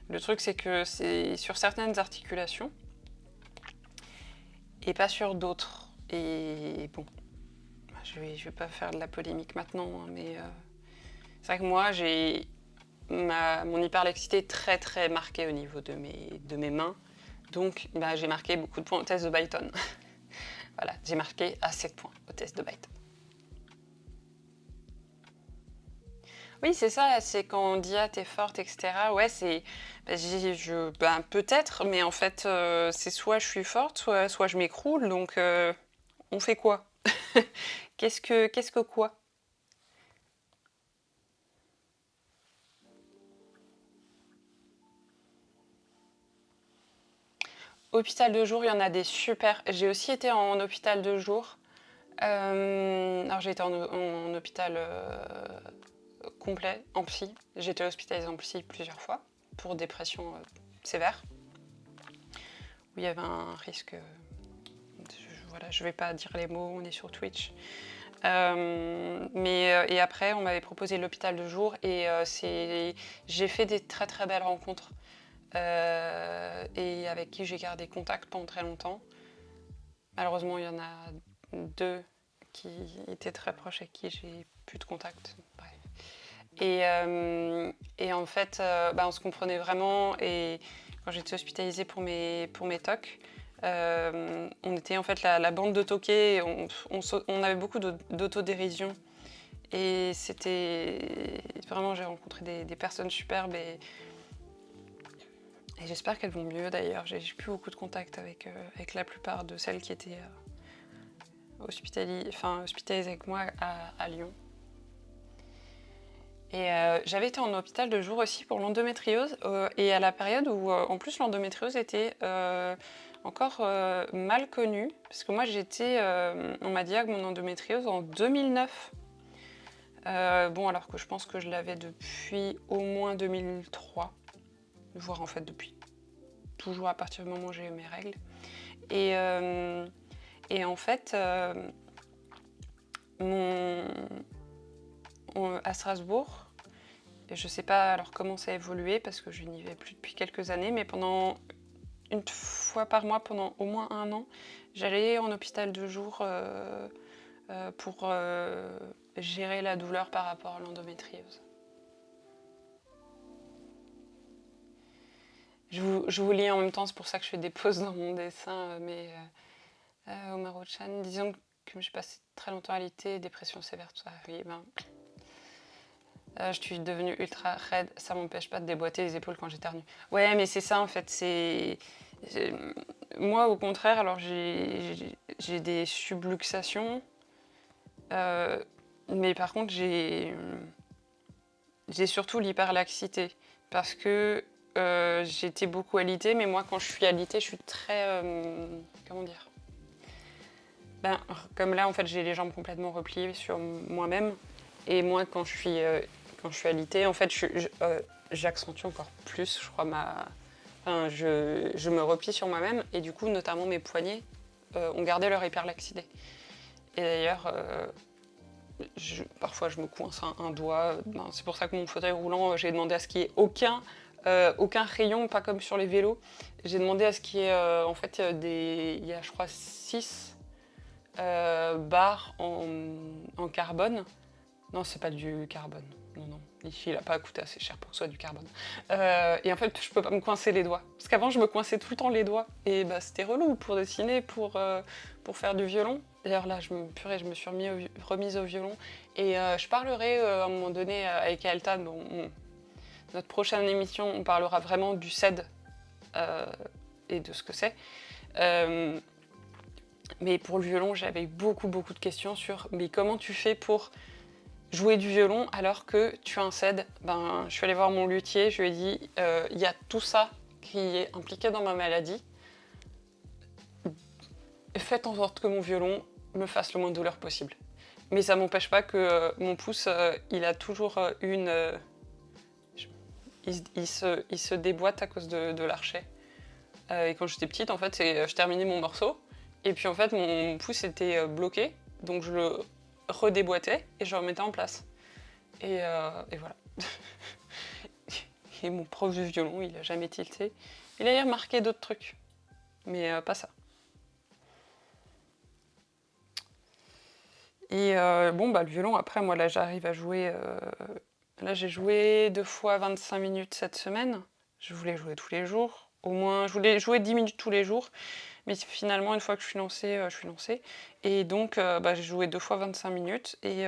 le truc, c'est que c'est sur certaines articulations et pas sur d'autres. Et bon, je vais pas faire de la polémique maintenant, hein, mais c'est vrai que moi, j'ai mon hyperlexité très très marquée au niveau de mes mains. Donc, bah, j'ai marqué beaucoup de points au test de Byton. Voilà, j'ai marqué assez de points au test de Byton. Oui, c'est ça, c'est quand on dit « Ah, t'es forte, etc. » Ouais, c'est... peut-être, mais en fait, c'est soit je suis forte, soit je m'écroule, donc on fait quoi? Qu'est-ce que quoi? Hôpital de jour, il y en a des super. J'ai aussi été en hôpital de jour. Alors j'ai été en hôpital complet, en psy. J'ai été hospitalisée en psy plusieurs fois pour dépression sévère, où il y avait un risque... voilà, je vais pas dire les mots, on est sur Twitch. Et après, on m'avait proposé l'hôpital de jour et j'ai fait des très très belles rencontres et avec qui j'ai gardé contact pendant très longtemps. Malheureusement, il y en a 2 qui étaient très proches avec qui j'ai plus de contact. Bref. Et en fait, on se comprenait vraiment. Et quand j'étais hospitalisée pour mes TOC, on était en fait la bande de toqués. On avait beaucoup d'autodérision. Et c'était vraiment, j'ai rencontré des personnes superbes et j'espère qu'elles vont mieux d'ailleurs. J'ai plus beaucoup de contact avec la plupart de celles qui étaient hospitalisées avec moi à Lyon. Et j'avais été en hôpital de jour aussi pour l'endométriose et à la période où en plus l'endométriose était encore mal connue parce que moi on m'a diagnostiqué mon endométriose en 2009. Bon, alors que je pense que je l'avais depuis au moins 2003, voire en fait depuis toujours à partir du moment où j'ai eu mes règles. Et en fait, à Strasbourg, je ne sais pas alors comment ça a évolué parce que je n'y vais plus depuis quelques années, mais pendant une fois par mois, pendant au moins 1 an, j'allais en hôpital de jour pour gérer la douleur par rapport à l'endométriose. Je vous lis en même temps, c'est pour ça que je fais des pauses dans mon dessin, mais Oumar-Chan, disons que j'ai passé très longtemps à l'IT, dépression sévère, tout ça. Oui, Je suis devenue ultra raide, ça m'empêche pas de déboîter les épaules quand j'éternue. Ouais, mais c'est ça en fait, c'est- Moi au contraire, alors j'ai des subluxations, euh, mais par contre j'ai surtout l'hyperlaxité, parce que j'étais beaucoup alitée, mais moi quand je suis alitée, je suis très... comment dire? Ben, comme là en fait j'ai les jambes complètement repliées sur moi-même, et moi quand je suis alitée, en fait j'accentue encore plus, je crois, enfin, je me replie sur moi-même, et du coup notamment mes poignets ont gardé leur hyperlaxité. Et d'ailleurs, parfois je me coince un doigt. Ben, c'est pour ça que mon fauteuil roulant, j'ai demandé à ce qu'il n'y ait aucun rayon, pas comme sur les vélos. J'ai demandé à ce qu'il y ait en fait il y a je crois 6 barres en carbone. Non, c'est pas du carbone. Non, non. Ici, il a pas coûté assez cher pour que ce soit du carbone. Et en fait, je peux pas me coincer les doigts. Parce qu'avant, je me coinçais tout le temps les doigts. Et bah, c'était relou pour dessiner, pour faire du violon. D'ailleurs, là, je me suis remise au violon. Et je parlerai à un moment donné avec Altan. Notre prochaine émission, on parlera vraiment du CED et de ce que c'est. Mais pour le violon, j'avais beaucoup, beaucoup de questions sur mais comment tu fais pour jouer du violon alors que tu as un CED. Ben, je suis allée voir mon luthier, je lui ai dit il y a tout ça qui est impliqué dans ma maladie. Faites en sorte que mon violon me fasse le moins de douleur possible. Mais ça m'empêche pas que mon pouce, il a toujours il se déboîte à cause de l'archet. Et quand j'étais petite, en fait, je terminais mon morceau, et puis en fait, mon pouce était bloqué, donc je le redéboîtais et je le remettais en place. Et voilà. Et mon prof de violon, il a jamais tilté. Il a remarqué d'autres trucs, mais pas ça. Et bon, bah le violon, après, moi là, j'arrive à jouer. Là, j'ai joué 2 fois 25 minutes cette semaine. Je voulais jouer tous les jours. Au moins, je voulais jouer 10 minutes tous les jours. Mais finalement, une fois que je suis lancée, je suis lancée. Et donc, bah, j'ai joué 2 fois 25 minutes. Et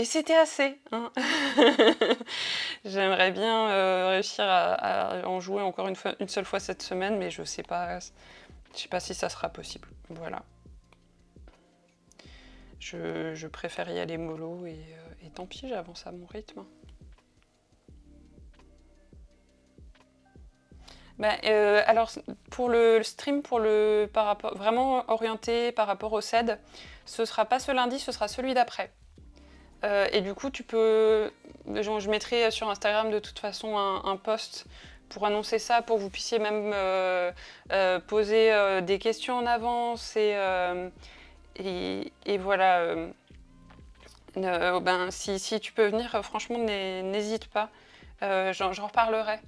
c'était assez. Hein. J'aimerais bien réussir à en jouer encore une seule fois cette semaine, mais je sais pas si ça sera possible. Voilà. Je préfère y aller mollo et tant pis, j'avance à mon rythme. Bah, alors, pour le stream, vraiment orienté par rapport au CED, ce sera pas ce lundi, ce sera celui d'après. Et du coup, je mettrai sur Instagram de toute façon un post pour annoncer ça, pour que vous puissiez même poser des questions en avance. Et voilà. Ben, si tu peux venir, franchement, n'hésite pas. J'en reparlerai.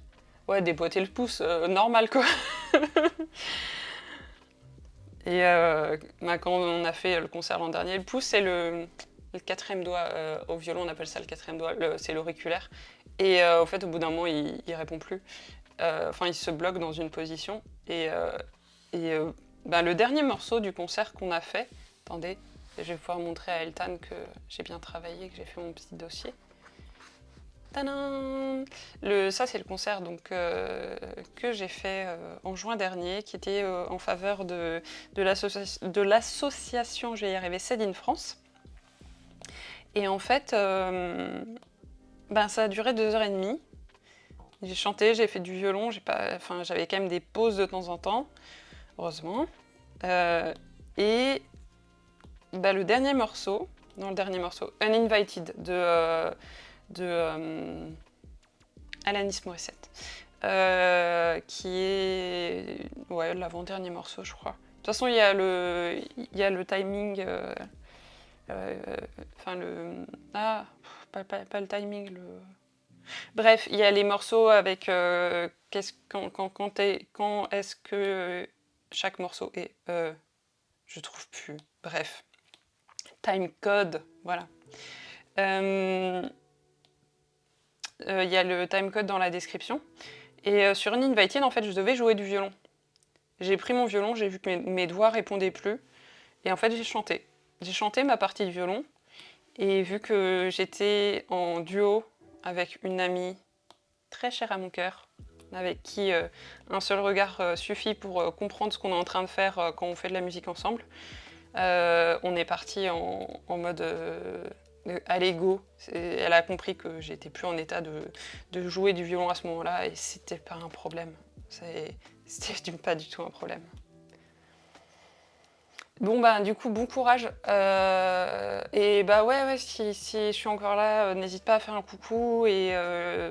Ouais, déboîter le pouce, normal quoi. Et bah, quand on a fait le concert l'an dernier, le pouce c'est le quatrième doigt. Au violon, on appelle ça le quatrième doigt, c'est l'auriculaire. Et au fait, au bout d'un moment, il répond plus. Enfin, il se bloque dans une position. Bah, le dernier morceau du concert qu'on a fait, attendez, je vais pouvoir montrer à Eltan que j'ai bien travaillé, que j'ai fait mon petit dossier. Tadam! Ça, c'est le concert donc, que j'ai fait en juin dernier, qui était en faveur de l'association, je vais y arriver, CED in France. Et en fait, ben, ça a duré 2h30. J'ai chanté, j'ai fait du violon, j'avais quand même des pauses de temps en temps, heureusement. Et ben, le dernier morceau, Uninvited, de Alanis Morissette, qui est l'avant-dernier morceau, je crois. De toute façon, il y a le timing, pas le timing, bref, il y a les morceaux avec quand est-ce que chaque morceau est, je trouve plus, bref, time code, voilà. Il y a le timecode dans la description. Et sur Uninvited, en fait, je devais jouer du violon. J'ai pris mon violon, j'ai vu que mes doigts répondaient plus. Et en fait, j'ai chanté. J'ai chanté ma partie de violon. Et vu que j'étais en duo avec une amie très chère à mon cœur, avec qui un seul regard suffit pour comprendre ce qu'on est en train de faire quand on fait de la musique ensemble. On est parti en mode à l'ego. Elle a compris que j'étais plus en état de jouer du violon à ce moment-là et c'était pas un problème. C'était pas du tout un problème. Bon bah du coup bon courage et bah ouais si je suis encore là n'hésite pas à faire un coucou et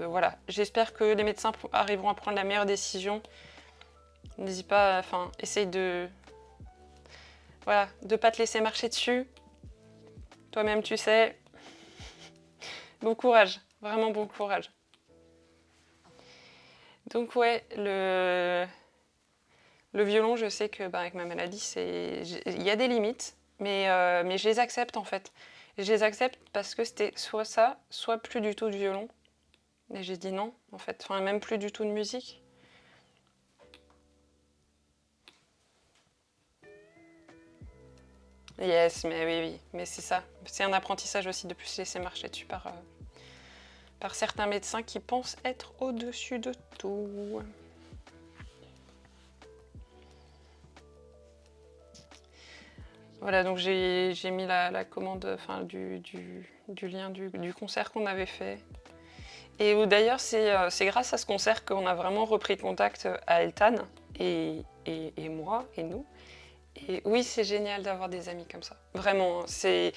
voilà j'espère que les médecins arriveront à prendre la meilleure décision. N'hésite pas, enfin essaye de pas te laisser marcher dessus. Toi-même tu sais. Bon courage, vraiment bon courage. Donc ouais, le violon, je sais que avec ma maladie, il y a des limites, mais je les accepte en fait. Et je les accepte parce que c'était soit ça, soit plus du tout de violon. Et j'ai dit non, en fait, enfin même plus du tout de musique. Yes, mais oui, mais c'est ça. C'est un apprentissage aussi de plus se laisser marcher dessus par certains médecins qui pensent être au-dessus de tout. Voilà, donc j'ai mis la commande du lien du concert qu'on avait fait. Et d'ailleurs, c'est grâce à ce concert qu'on a vraiment repris contact à Eltan, et moi, et nous. Et oui, c'est génial d'avoir des amis comme ça. Vraiment, en fait,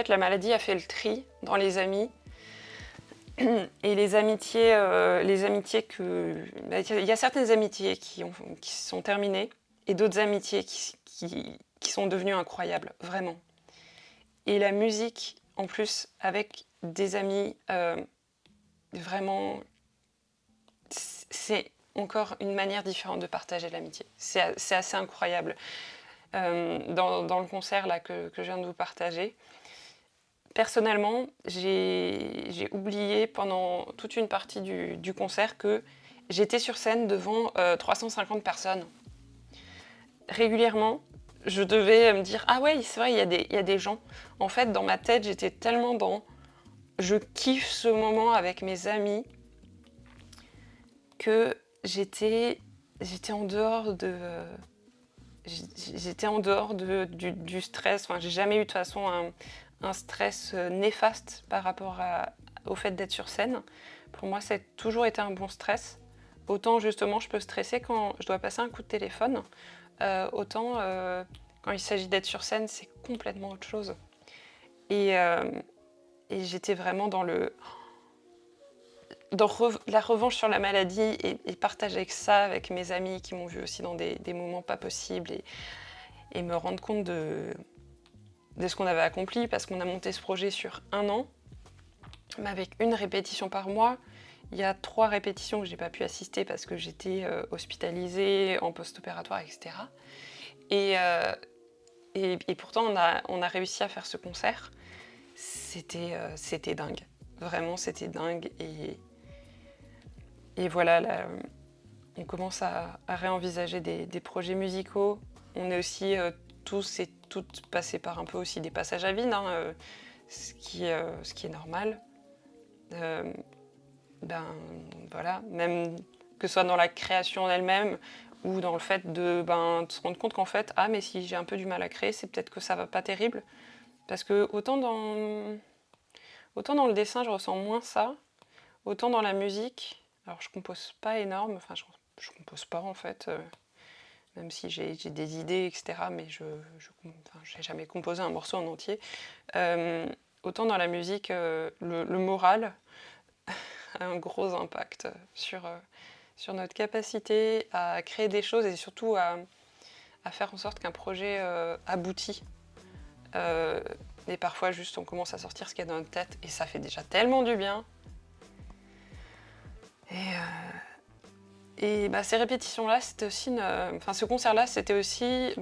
la maladie a fait le tri dans les amis. Et les amitiés que... Il y a certaines amitiés qui sont terminées, et d'autres amitiés qui sont devenues incroyables, vraiment. Et la musique, en plus, avec des amis, vraiment, c'est encore une manière différente de partager l'amitié. C'est assez incroyable. Dans le concert là, que je viens de vous partager, personnellement, j'ai oublié pendant toute une partie du concert que j'étais sur scène devant 350 personnes. Régulièrement, je devais me dire « Ah ouais, c'est vrai, il y a des gens. » En fait, dans ma tête, j'étais tellement dans « Je kiffe ce moment avec mes amis » que j'étais en dehors du stress. Enfin, j'ai jamais eu de toute façon un stress néfaste par rapport au fait d'être sur scène. Pour moi, ça a toujours été un bon stress. Autant justement, je peux stresser quand je dois passer un coup de téléphone. Autant quand il s'agit d'être sur scène, c'est complètement autre chose. Et j'étais vraiment dans la revanche sur la maladie et partager ça avec mes amis qui m'ont vu aussi dans des moments pas possibles et me rendre compte de ce qu'on avait accompli parce qu'on a monté ce projet sur 1 an, mais avec une répétition par mois. Il y a 3 répétitions que j'ai pas pu assister parce que j'étais hospitalisée, en post-opératoire, etc. Et pourtant, on a réussi à faire ce concert. C'était dingue. Vraiment, c'était dingue. Et voilà, là, on commence à réenvisager des projets musicaux. On est aussi tous et toutes passés par un peu aussi des passages à vide, hein, ce qui est normal. Voilà, même que ce soit dans la création en elle-même ou dans le fait de se rendre compte qu'en fait, mais si j'ai un peu du mal à créer, c'est peut-être que ça va pas terrible. Parce que autant dans le dessin, je ressens moins ça, autant dans la musique, alors je compose pas énorme, enfin je compose pas en fait, même si j'ai des idées, etc. Mais j'ai jamais composé un morceau en entier. Autant dans la musique, le moral a un gros impact sur notre capacité à créer des choses et surtout à faire en sorte qu'un projet aboutit. Et parfois, juste, on commence à sortir ce qu'il y a dans notre tête et ça fait déjà tellement du bien. Et ces répétitions-là, c'était aussi ce concert-là, c'était aussi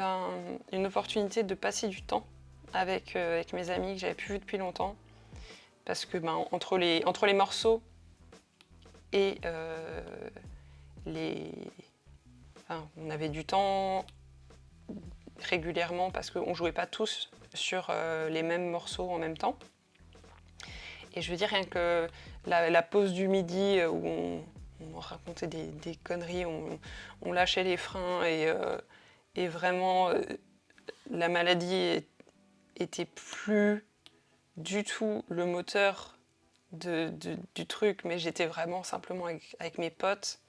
une opportunité de passer du temps avec mes amis que j'avais plus vus depuis longtemps. Parce que entre les morceaux et on avait du temps régulièrement parce qu'on jouait pas tous sur les mêmes morceaux en même temps. Et je veux dire, rien que la pause du midi où on racontait des conneries, on lâchait les freins et vraiment la maladie était plus du tout le moteur du truc, mais j'étais vraiment simplement avec mes potes.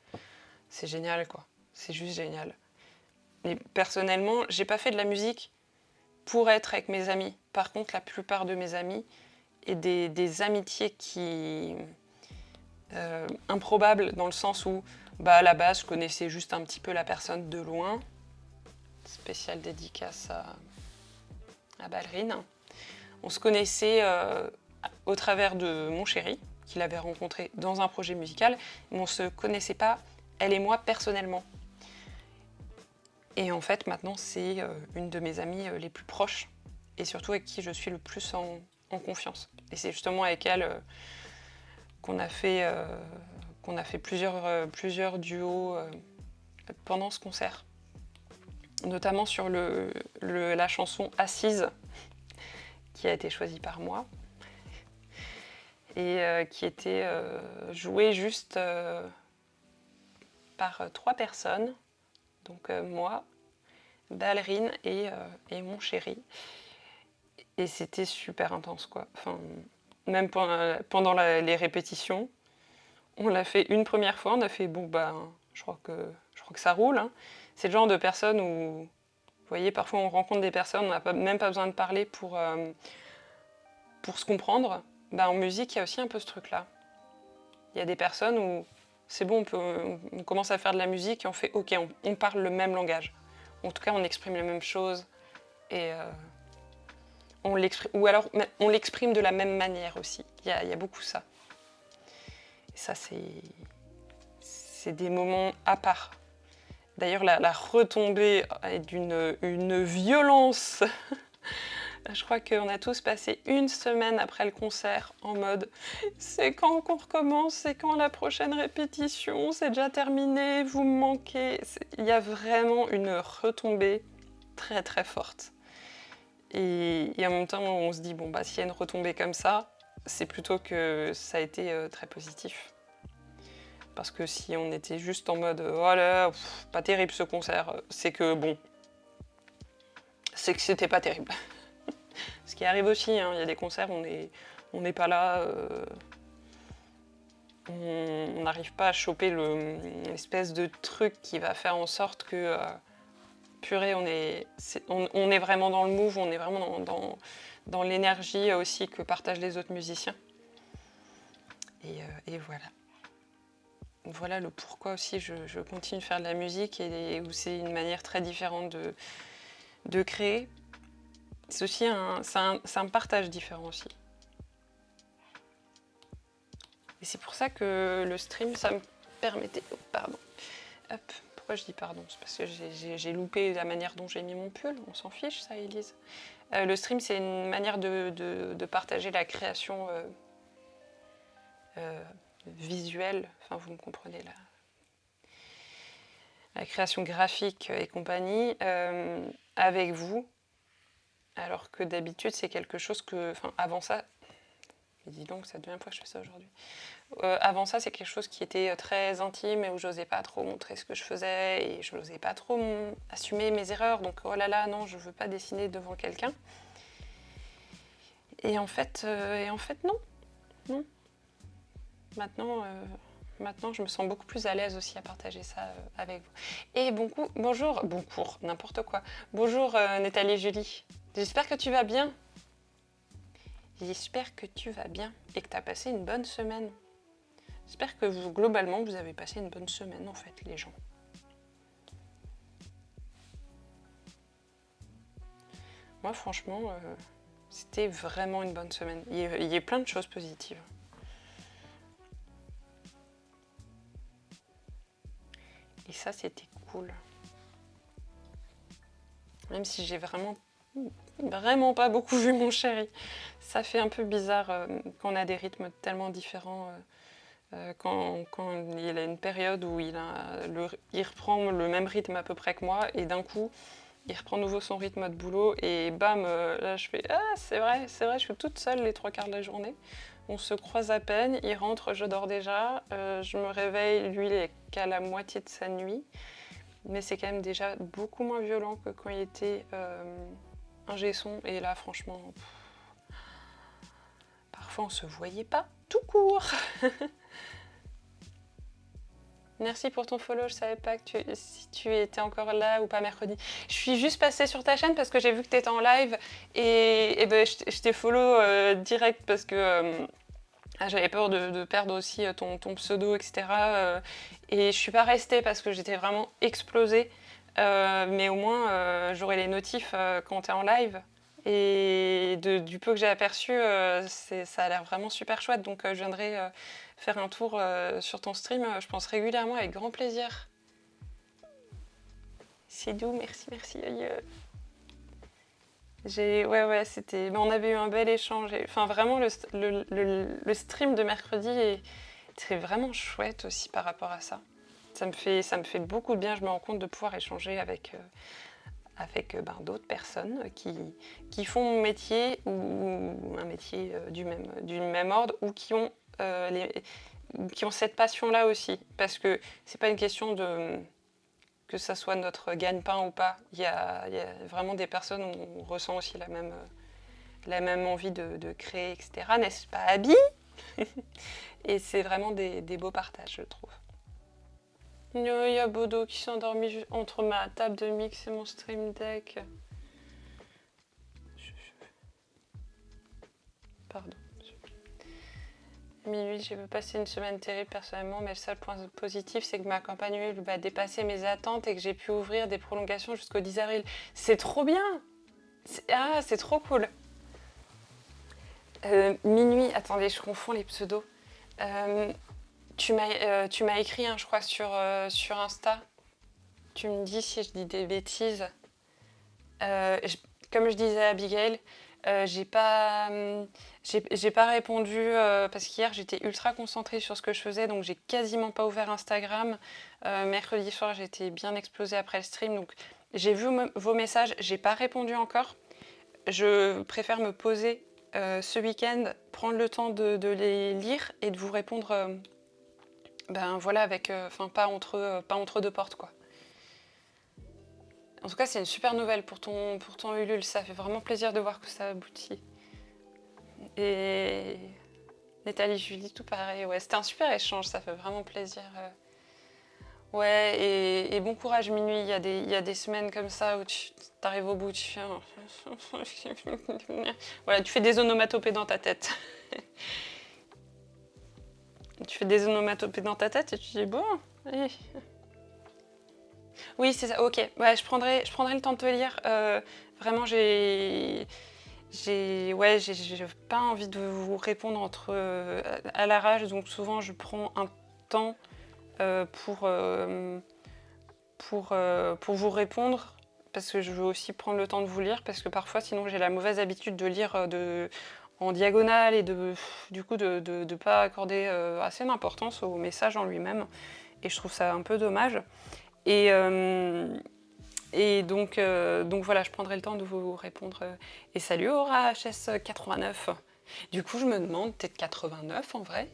C'est génial, quoi. C'est juste génial. Mais personnellement, j'ai pas fait de la musique pour être avec mes amis. Par contre, la plupart de mes amis et des amitiés qui improbables dans le sens où, à la base, je connaissais juste un petit peu la personne de loin. Spéciale dédicace à Ballerine. On se connaissait au travers de mon chéri, qu'il avait rencontré dans un projet musical, mais on ne se connaissait pas, elle et moi, personnellement. Et en fait, maintenant, c'est une de mes amies les plus proches, et surtout avec qui je suis le plus en confiance. Et c'est justement avec elle qu'on a fait plusieurs duos pendant ce concert. Notamment sur la chanson Assise, qui a été choisie par moi, et qui était jouée juste par 3 personnes, donc moi, Ballerine et mon chéri. Et c'était super intense, quoi. Enfin, même pendant les répétitions, on l'a fait une première fois, on a fait je crois que ça roule. Hein. C'est le genre de personnes où, vous voyez, parfois on rencontre des personnes, on n'a même pas besoin de parler pour se comprendre. En musique, il y a aussi un peu ce truc-là. Il y a des personnes où c'est bon, on commence à faire de la musique et on fait OK, on parle le même langage. En tout cas, on exprime les mêmes choses et on l'exprime, ou alors on l'exprime de la même manière aussi. Il y a beaucoup ça. Et ça, c'est des moments à part. D'ailleurs, la retombée est d'une violence. Je crois qu'on a tous passé une semaine après le concert en mode « c'est quand qu'on recommence, c'est quand la prochaine répétition, c'est déjà terminé, vous me manquez ». Il y a vraiment une retombée très très forte. Et en même temps, on se dit, s'il y a une retombée comme ça, c'est plutôt que ça a été très positif. Parce que si on était juste en mode « oh là, pas terrible ce concert », c'est que c'est que c'était pas terrible. Ce qui arrive aussi, hein, il y a des concerts où on n'est pas là, on n'arrive pas à choper l'espèce de truc qui va faire en sorte que, purée, on est vraiment dans le move, on est vraiment dans l'énergie aussi que partagent les autres musiciens. Et voilà. Voilà le pourquoi aussi je continue de faire de la musique et où c'est une manière très différente de créer. C'est aussi un partage différent aussi. Et c'est pour ça que le stream, ça me permettait... Oh, pardon. Hop, pourquoi je dis pardon? C'est parce que j'ai loupé la manière dont j'ai mis mon pull. On s'en fiche, ça, Élise. Le stream, c'est une manière de partager la création visuelle. Enfin, vous me comprenez, là. La création graphique et compagnie avec vous. Alors que d'habitude, c'est quelque chose que... Enfin, avant ça... Mais dis donc, c'est la deuxième fois que je fais ça aujourd'hui. Avant ça, c'est quelque chose qui était très intime et où j'osais pas trop montrer ce que je faisais et je n'osais pas trop assumer mes erreurs. Donc, oh là là, non, je veux pas dessiner devant quelqu'un. Et en fait, non. Non. Maintenant, je me sens beaucoup plus à l'aise aussi à partager ça avec vous. Et bonjour, bon cours, n'importe quoi. Bonjour Nathalie et Julie. J'espère que tu vas bien. J'espère que tu vas bien et que tu as passé une bonne semaine. J'espère que globalement, vous avez passé une bonne semaine, en fait, les gens. Moi, franchement, c'était vraiment une bonne semaine. Il y a plein de choses positives. Et ça, c'était cool. Même si j'ai vraiment pas beaucoup vu mon chéri. Ça fait un peu bizarre quand on a des rythmes tellement différents. Quand il a une période où il reprend le même rythme à peu près que moi et d'un coup, il reprend nouveau son rythme de boulot et bam, là je fais « Ah, c'est vrai, je suis toute seule les 3 quarts de la journée ». On se croise à peine, il rentre, je dors déjà. Je me réveille, lui, il est qu'à la moitié de sa nuit. Mais c'est quand même déjà beaucoup moins violent que quand il était ingé son. Et là, franchement, parfois on se voyait pas tout court. Merci pour ton follow, je savais pas que si tu étais encore là ou pas mercredi. Je suis juste passée sur ta chaîne parce que j'ai vu que tu étais en live et ben, je t'ai follow direct parce que j'avais peur de perdre aussi ton pseudo, etc. Et je suis pas restée parce que j'étais vraiment explosée. Mais au moins, j'aurai les notifs quand tu es en live. Et du peu que j'ai aperçu, ça a l'air vraiment super chouette. Donc je viendrai faire un tour sur ton stream, je pense régulièrement avec grand plaisir. C'est doux, merci, merci. Ouais, c'était. Mais on avait eu un bel échange. Enfin, vraiment, le stream de mercredi était vraiment chouette aussi par rapport à ça. Ça me fait beaucoup de bien. Je me rends compte de pouvoir échanger avec d'autres personnes qui font mon métier ou un métier du même ordre ou qui ont cette passion-là aussi. Parce que c'est pas une question que ça soit notre gagne-pain ou pas. Il y a vraiment des personnes où on ressent aussi la même envie de créer, etc. N'est-ce pas, Abby? Et c'est vraiment des beaux partages, je trouve. Il y a Bodo qui s'est endormi entre ma table de mix et mon stream deck. Pardon. Minuit, j'ai passé une semaine terrible personnellement, mais le seul point positif, c'est que ma campagne va dépasser mes attentes et que j'ai pu ouvrir des prolongations jusqu'au 10 avril. C'est trop bien! C'est trop cool! Minuit, attendez, je confonds les pseudos. Tu m'as écrit, hein, je crois, sur Insta. Tu me dis si je dis des bêtises. Comme je disais à Abigail, j'ai pas répondu parce qu'hier j'étais ultra concentrée sur ce que je faisais, donc j'ai quasiment pas ouvert Instagram. Mercredi soir j'étais bien explosée après le stream, donc j'ai vu vos messages, j'ai pas répondu encore. Je préfère me poser ce week-end, prendre le temps de les lire et de vous répondre voilà, avec pas entre deux portes, quoi. En tout cas, c'est une super nouvelle pour ton Ulule. Ça fait vraiment plaisir de voir que ça aboutit. Et Nathalie, Julie, tout pareil. Ouais, c'était un super échange. Ça fait vraiment plaisir. Ouais, et bon courage minuit. Il y a des semaines comme ça où tu arrives au bout, tu fais... voilà, tu fais des onomatopées dans ta tête. Tu fais des onomatopées dans ta tête et tu dis bon, allez. Oui, c'est ça, ok. Ouais, je prendrai le temps de te lire. Vraiment, j'ai pas envie de vous répondre à l'arrache, donc souvent je prends un temps pour vous répondre, parce que je veux aussi prendre le temps de vous lire, parce que parfois sinon j'ai la mauvaise habitude de lire en diagonale et du coup de pas accorder assez d'importance au message en lui-même, et je trouve ça un peu dommage. Et donc voilà, je prendrai le temps de vous répondre. Et salut Aura HS89. Du coup, je me demande, t'es de 89 en vrai?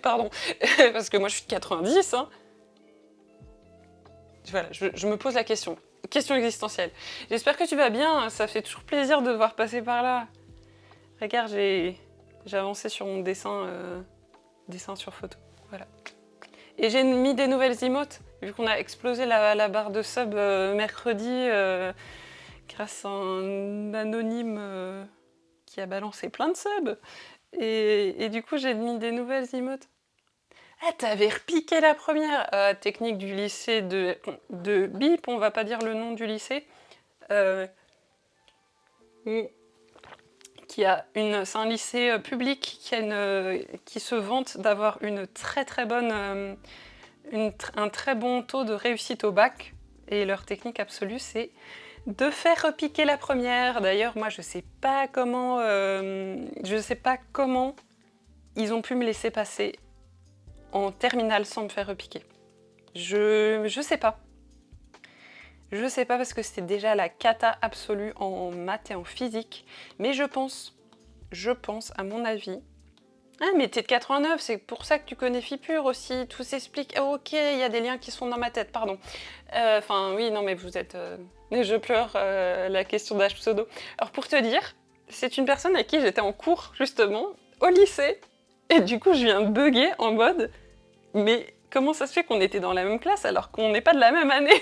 Pardon, parce que moi je suis de 90. Hein. Voilà, je me pose la question. Question existentielle. J'espère que tu vas bien, ça fait toujours plaisir de te voir passer par là. Regarde, j'ai avancé sur mon dessin sur photo. Voilà. Et j'ai mis des nouvelles emotes, vu qu'on a explosé la barre de sub mercredi grâce à un anonyme qui a balancé plein de subs. Et du coup, j'ai mis des nouvelles emotes. Ah, t'avais repiqué la première technique du lycée de Bip, on va pas dire le nom du lycée. C'est un lycée public qui se vante d'avoir une très très bonne... un très bon taux de réussite au bac, et leur technique absolue, c'est de faire repiquer la première. D'ailleurs, moi, je sais pas comment ils ont pu me laisser passer en terminale sans me faire repiquer. Je sais pas. Je sais pas parce que c'était déjà la cata absolue en maths et en physique, mais je pense je pense, à mon avis... Ah, mais t'es de 89, c'est pour ça que tu connais Fipure aussi, tout s'explique. Ah, ok, il y a des liens qui sont dans ma tête, pardon. Enfin, oui, non, mais vous êtes... Mais je pleure la question d'âge pseudo. Alors, pour te dire, c'est une personne avec qui j'étais en cours, justement, au lycée, et du coup, je viens de bugger en mode... Mais comment ça se fait qu'on était dans la même classe alors qu'on n'est pas de la même année?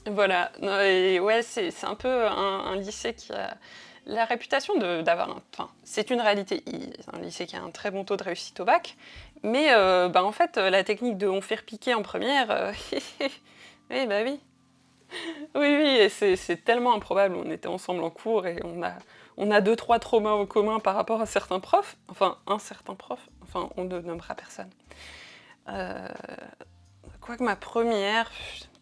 Voilà, non, et ouais, c'est un peu un lycée qui a la réputation d'avoir un... Enfin, c'est une réalité, un lycée qui a un très bon taux de réussite au bac, mais bah, en fait, la technique de on fait repiquer en première, oui, bah oui. Oui, oui, et c'est tellement improbable, on était ensemble en cours et on a deux, trois traumas en commun par rapport à certains profs, enfin, un certain prof, enfin, on ne nommera personne. Euh, Quoique ma première,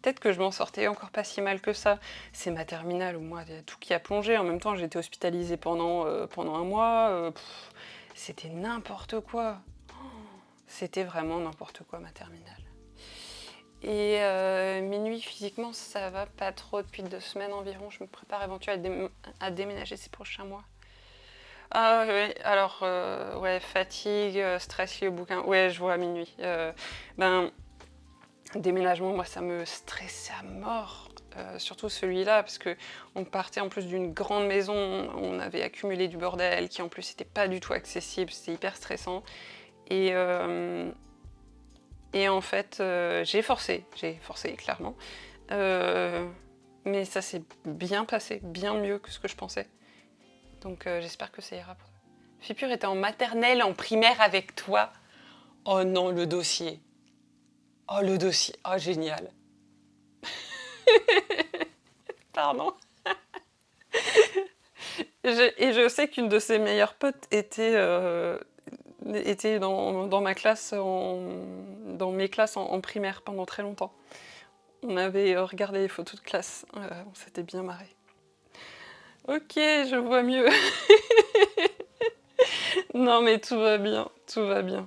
peut-être que je m'en sortais encore pas si mal que ça. C'est ma terminale où moi, il y a tout qui a plongé. En même temps, j'ai été hospitalisée pendant un mois. C'était n'importe quoi. C'était vraiment n'importe quoi ma terminale. Et minuit, physiquement, ça va pas trop depuis 2 semaines environ. Je me prépare éventuellement à déménager ces prochains mois. Ah oui, alors, ouais, fatigue, stress lié au bouquin. Ouais, je vois à minuit. Ben, déménagement, moi, ça me stressait à mort. Surtout celui-là, parce que on partait en plus d'une grande maison, on avait accumulé du bordel qui en plus n'était pas du tout accessible, c'était hyper stressant. Et, euh, et en fait, j'ai forcé clairement. Mais ça s'est bien passé, bien mieux que ce que je pensais. Donc j'espère que ça ira pour toi. Fipure était en maternelle, en primaire avec toi. Oh non, le dossier. Oh le dossier, oh génial. Pardon. Et je sais qu'une de ses meilleures potes était dans ma classe, dans mes classes en primaire pendant très longtemps. On avait regardé les photos de classe, on s'était bien marré. Ok, je vois mieux. Non mais tout va bien, tout va bien.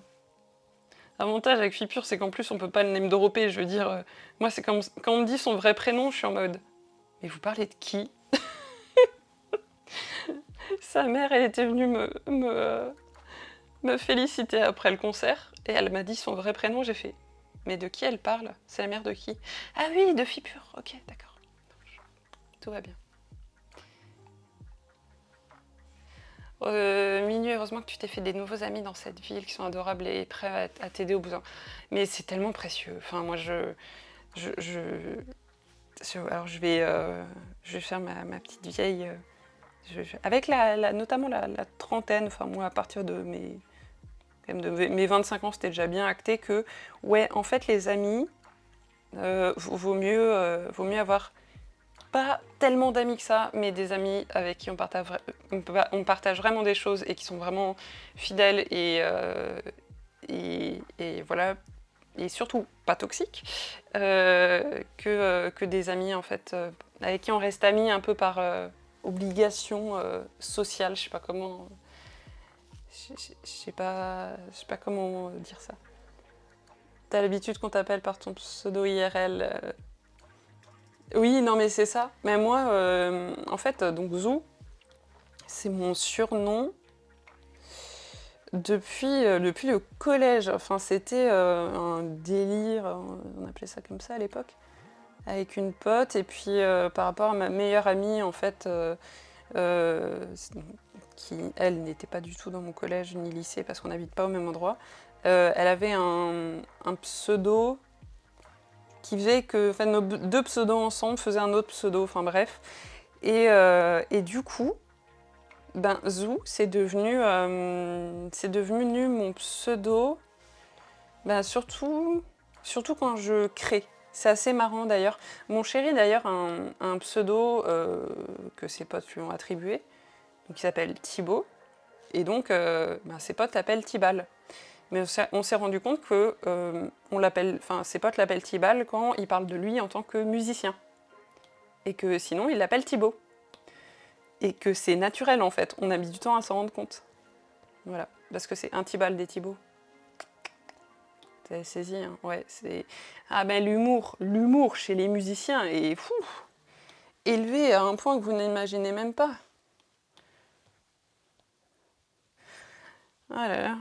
L'avantage avec Fipure, c'est qu'en plus on peut pas le name dropper, je veux dire, moi c'est comme quand on me dit son vrai prénom, je suis en mode, mais vous parlez de qui? Sa mère, elle était venue me féliciter après le concert, et elle m'a dit son vrai prénom, j'ai fait, mais de qui elle parle? C'est la mère de qui? Ah oui, de Fipure, ok, d'accord. Tout va bien. Minuit, heureusement que tu t'es fait des nouveaux amis dans cette ville qui sont adorables et prêts à t'aider au besoin. Mais c'est tellement précieux. Enfin, moi, alors, je vais faire ma petite vieille. Avec notamment la trentaine, enfin, moi, à partir de mes 25 ans, c'était déjà bien acté que, ouais, en fait, les amis, vaut mieux avoir pas tellement d'amis que ça, mais des amis avec qui on partage vraiment des choses et qui sont vraiment fidèles et voilà, et surtout pas toxiques, que des amis en fait avec qui on reste amis un peu par obligation sociale, je sais pas comment, je sais pas comment dire ça. T'as l'habitude qu'on t'appelle par ton pseudo IRL. Oui, non, mais c'est ça. Mais moi, en fait, donc Zou, c'est mon surnom depuis le collège. Enfin, c'était un délire, on appelait ça comme ça à l'époque, avec une pote. Et puis, par rapport à ma meilleure amie, en fait, euh, qui, elle, n'était pas du tout dans mon collège ni lycée parce qu'on n'habite pas au même endroit, elle avait un pseudo qui faisait que enfin, nos deux pseudos ensemble faisaient un autre pseudo, enfin bref. Et du coup, ben, Zou, c'est devenu mon pseudo, ben, surtout quand je crée. C'est assez marrant d'ailleurs. Mon chéri d'ailleurs a un pseudo que ses potes lui ont attribué, donc, qui s'appelle Thibaut, et donc ben, ses potes l'appellent Tibal. Mais on s'est rendu compte que ses potes l'appellent Tibal quand il parle de lui en tant que musicien. Et que sinon, il l'appelle Thibaut. Et que c'est naturel en fait, on a mis du temps à s'en rendre compte. Voilà, parce que c'est un Tibal des Thibaut. T'as saisi, hein? Ouais, c'est... Ah ben l'humour chez les musiciens est fou, élevé à un point que vous n'imaginez même pas. Ah là là.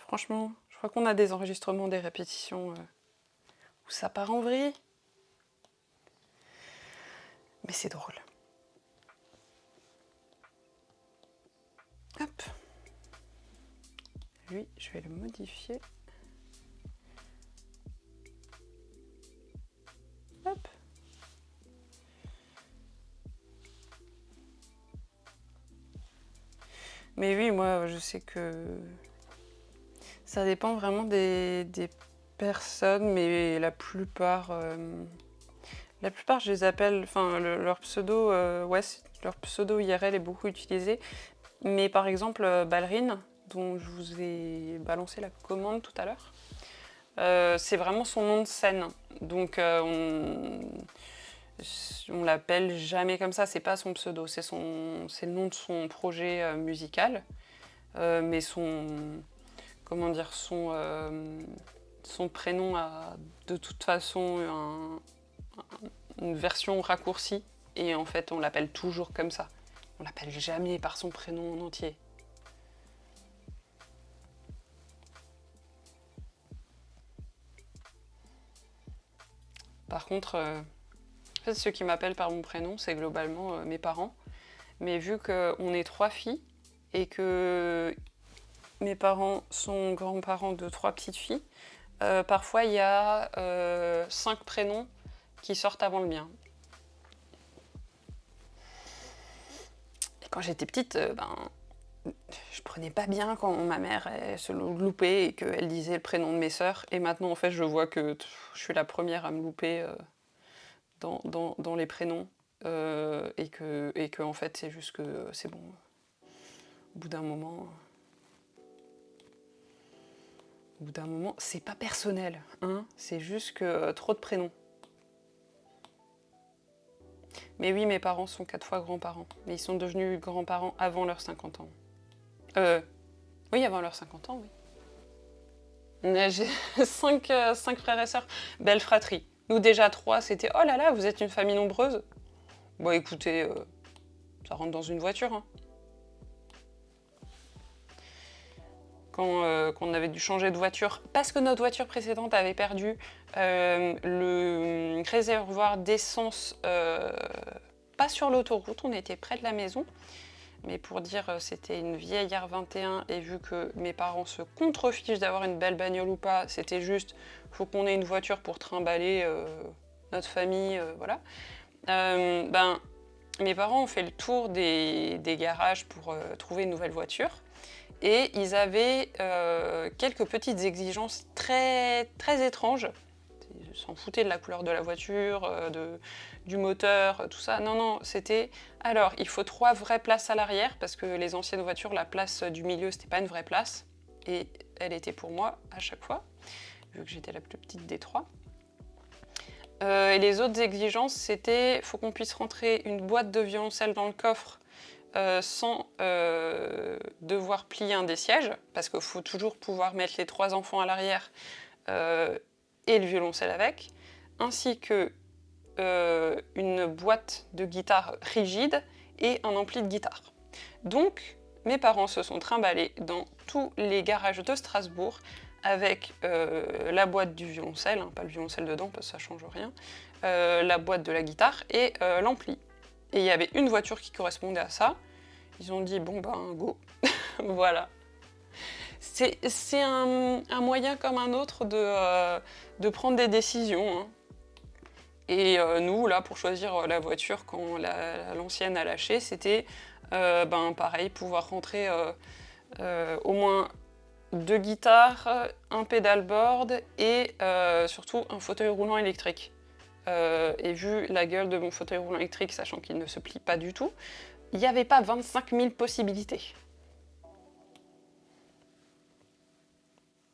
Franchement, je crois qu'on a des enregistrements, des répétitions où ça part en vrille. Mais c'est drôle. Hop. Lui, je vais le modifier. Hop. Mais oui, moi, je sais que ça dépend vraiment des personnes, mais la plupart, je les appelle, enfin, leur pseudo, leur pseudo IRL est beaucoup utilisé. Mais par exemple, Ballerine, dont je vous ai balancé la commande tout à l'heure, c'est vraiment son nom de scène. Donc, on l'appelle jamais comme ça, c'est pas son pseudo, c'est le nom de son projet musical. Mais comment dire, son prénom a de toute façon une version raccourcie. Et en fait, on l'appelle toujours comme ça. On l'appelle jamais par son prénom en entier. Par contre, en fait, ceux qui m'appellent par mon prénom, c'est globalement mes parents. Mais vu qu'on est 3 filles et que mes parents sont grands-parents de 3 petites filles, parfois il y a 5 prénoms qui sortent avant le mien. Et quand j'étais petite, je prenais pas bien quand ma mère se loupait et qu'elle disait le prénom de mes sœurs. Et maintenant, en fait, je vois que je suis la première à me louper dans les prénoms. Et que en fait, c'est juste que c'est bon. Au bout d'un moment... c'est pas personnel, hein, c'est juste que trop de prénoms. Mais oui, mes parents sont 4 fois grands-parents. Mais ils sont devenus grands-parents avant leurs 50 ans. Oui, avant leurs 50 ans, oui. J'ai 5 frères et sœurs. Belle fratrie. Nous, déjà 3, c'était « Oh là là, vous êtes une famille nombreuse ?» Bon, écoutez, ça rentre dans une voiture, hein. Quand on avait dû changer de voiture, parce que notre voiture précédente avait perdu le réservoir d'essence, pas sur l'autoroute, on était près de la maison, mais pour dire, c'était une vieille R21, et vu que mes parents se contrefichent d'avoir une belle bagnole ou pas, c'était juste, faut qu'on ait une voiture pour trimballer notre famille, voilà. Mes parents ont fait le tour des garages pour trouver une nouvelle voiture. Et ils avaient quelques petites exigences très, très étranges. Ils s'en foutaient de la couleur de la voiture, du moteur, tout ça. Non, non, c'était... Alors, il faut 3 vraies places à l'arrière, parce que les anciennes voitures, la place du milieu, c'était pas une vraie place. Et elle était pour moi, à chaque fois, vu que j'étais la plus petite des 3. Et les autres exigences, c'était... faut qu'on puisse rentrer une boîte de violoncelle dans le coffre, sans devoir plier un des sièges, parce qu'il faut toujours pouvoir mettre les 3 enfants à l'arrière et le violoncelle avec, ainsi que une boîte de guitare rigide et un ampli de guitare. Donc, mes parents se sont trimballés dans tous les garages de Strasbourg avec la boîte du violoncelle, hein, pas le violoncelle dedans parce que ça change rien, la boîte de la guitare et l'ampli. Et il y avait une voiture qui correspondait à ça. Ils ont dit, bon ben, go. Voilà. C'est un moyen comme un autre de prendre des décisions. Hein. Et nous, là, pour choisir la voiture quand l'ancienne a lâché, c'était, pareil, pouvoir rentrer au moins 2 guitares, un pédalboard et surtout un fauteuil roulant électrique. Et vu la gueule de mon fauteuil roulant électrique, sachant qu'il ne se plie pas du tout, il n'y avait pas 25 000 possibilités.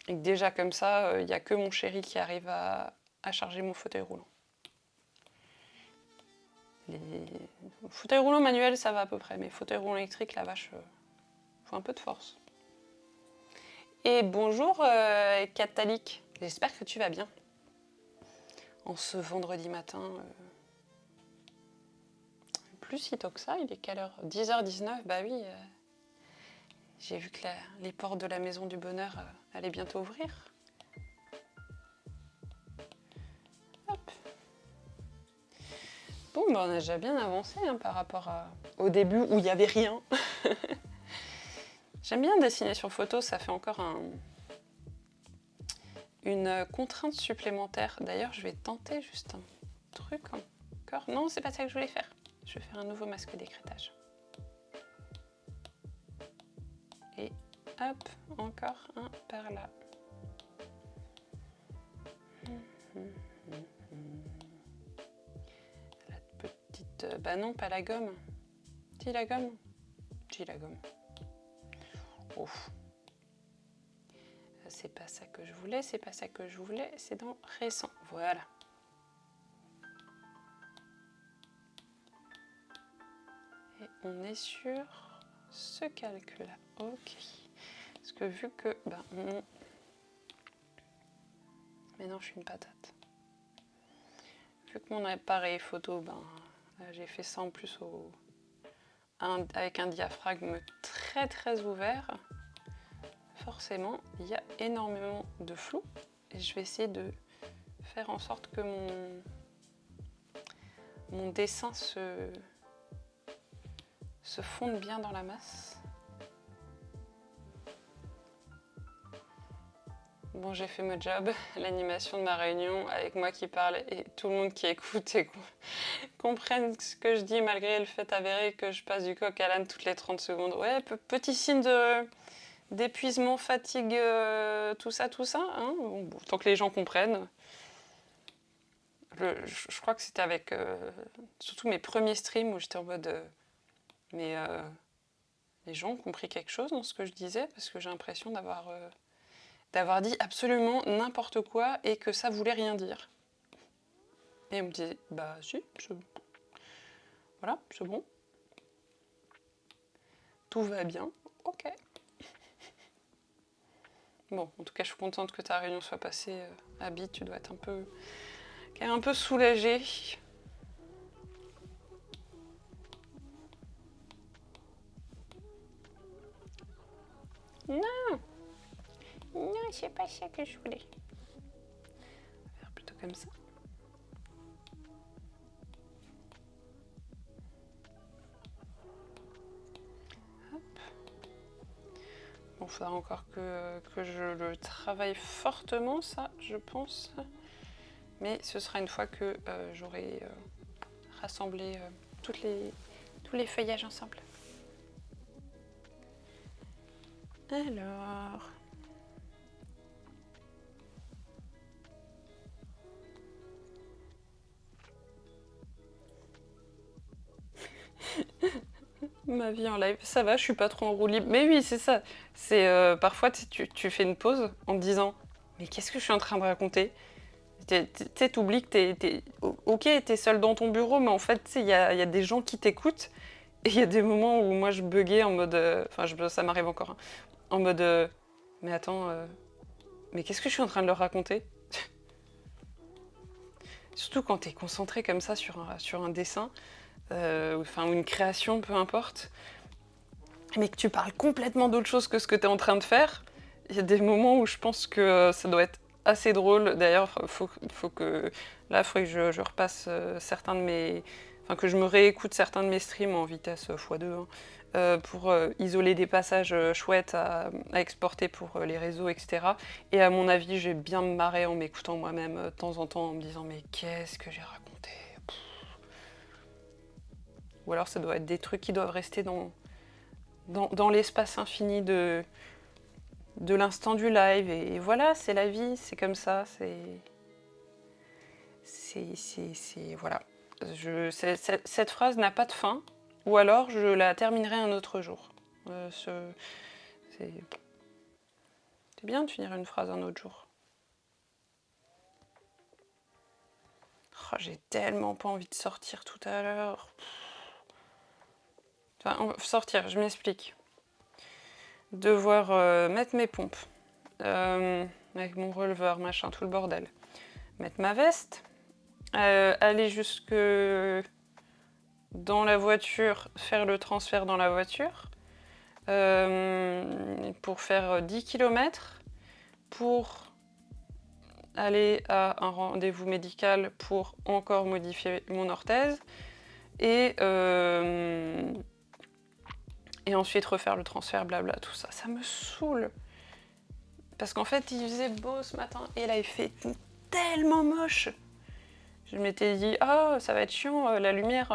Et déjà comme ça, il n'y a que mon chéri qui arrive à charger mon fauteuil roulant. Les fauteuils roulants manuels, ça va à peu près, mais fauteuil roulant électrique, la vache, faut un peu de force. Et bonjour Catalik, j'espère que tu vas bien. En ce vendredi matin, plus si tôt que ça, il est quelle heure? 10h19, bah oui. J'ai vu que les portes de la maison du bonheur allaient bientôt ouvrir. Hop. Bon, ben on a déjà bien avancé hein, par rapport au début où il n'y avait rien. J'aime bien dessiner sur photo, ça fait encore une contrainte supplémentaire. D'ailleurs, je vais tenter juste un truc encore. Non, c'est pas ça que je voulais faire. Je vais faire un nouveau masque d'écrêtage. Et hop, encore un par là. La petite... bah non, pas la gomme. Si, la gomme. Si, la gomme. Ouf. C'est pas ça que je voulais, c'est pas ça que je voulais, c'est dans récent. Voilà. Et on est sur ce calcul-là. Ok. Parce que vu que... Ben, mais non, je suis une patate. Vu que mon appareil photo, ben, j'ai fait ça en plus avec un diaphragme très très ouvert. Forcément, il y a énormément de flou. Et je vais essayer de faire en sorte que mon dessin se fonde bien dans la masse. Bon, j'ai fait mon job, l'animation de ma réunion avec moi qui parle et tout le monde qui écoute et comprenne ce que je dis malgré le fait avéré que je passe du coq à l'âne toutes les 30 secondes. Ouais, petit signe d'épuisement, fatigue, tout ça, hein. Bon, tant que les gens comprennent. Je crois que c'était avec surtout mes premiers streams où j'étais en mode mais les gens ont compris quelque chose dans ce que je disais parce que j'ai l'impression d'avoir dit absolument n'importe quoi et que ça voulait rien dire. Et on me disait bah si, voilà, c'est bon. Tout va bien, ok. Bon, en tout cas, je suis contente que ta réunion soit passée. Abby, tu dois être quand même un peu soulagée. Non, non, c'est pas ça que je voulais. On va faire plutôt comme ça. Hop. Bon, il faudra encore que je le travaille fortement, ça, je pense. Mais ce sera une fois que j'aurai rassemblé tous les feuillages ensemble. Alors... Ma vie en live, ça va, je suis pas trop en roue libre. Mais oui, c'est ça. C'est parfois tu fais une pause en te disant mais qu'est-ce que je suis en train de raconter? T'oublies que ok, t'es seul dans ton bureau, mais en fait, il y a des gens qui t'écoutent. Et il y a des moments où moi je buguais en mode... ça m'arrive encore. Hein, en mode... mais attends, mais qu'est-ce que je suis en train de leur raconter? Surtout quand t'es concentré comme ça sur un dessin, ou une création, peu importe, mais que tu parles complètement d'autre chose que ce que t'es en train de faire. Il y a des moments où je pense que ça doit être assez drôle. D'ailleurs, faut que... Là, il faudrait que je repasse certains de mes... Enfin, que je me réécoute certains de mes streams en vitesse x2, hein, pour isoler des passages chouettes à exporter pour les réseaux, etc. Et à mon avis, j'ai bien me marrer en m'écoutant moi-même de temps en temps en me disant mais qu'est-ce que j'ai raconté? Ou alors ça doit être des trucs qui doivent rester dans l'espace infini de l'instant du live. Et voilà, c'est la vie, c'est comme ça, voilà. Cette phrase n'a pas de fin, ou alors je la terminerai un autre jour. C'est bien de finir une phrase un autre jour. Oh, j'ai tellement pas envie de sortir tout à l'heure. Enfin, sortir, je m'explique. Devoir mettre mes pompes, avec mon releveur, machin, tout le bordel. Mettre ma veste, aller jusque dans la voiture, faire le transfert dans la voiture, pour faire 10 km, pour aller à un rendez-vous médical pour encore modifier mon orthèse et ensuite refaire le transfert, blabla, tout ça. Ça me saoule. Parce qu'en fait, il faisait beau ce matin et là, il fait tellement moche. Je m'étais dit, ah, ça va être chiant, la lumière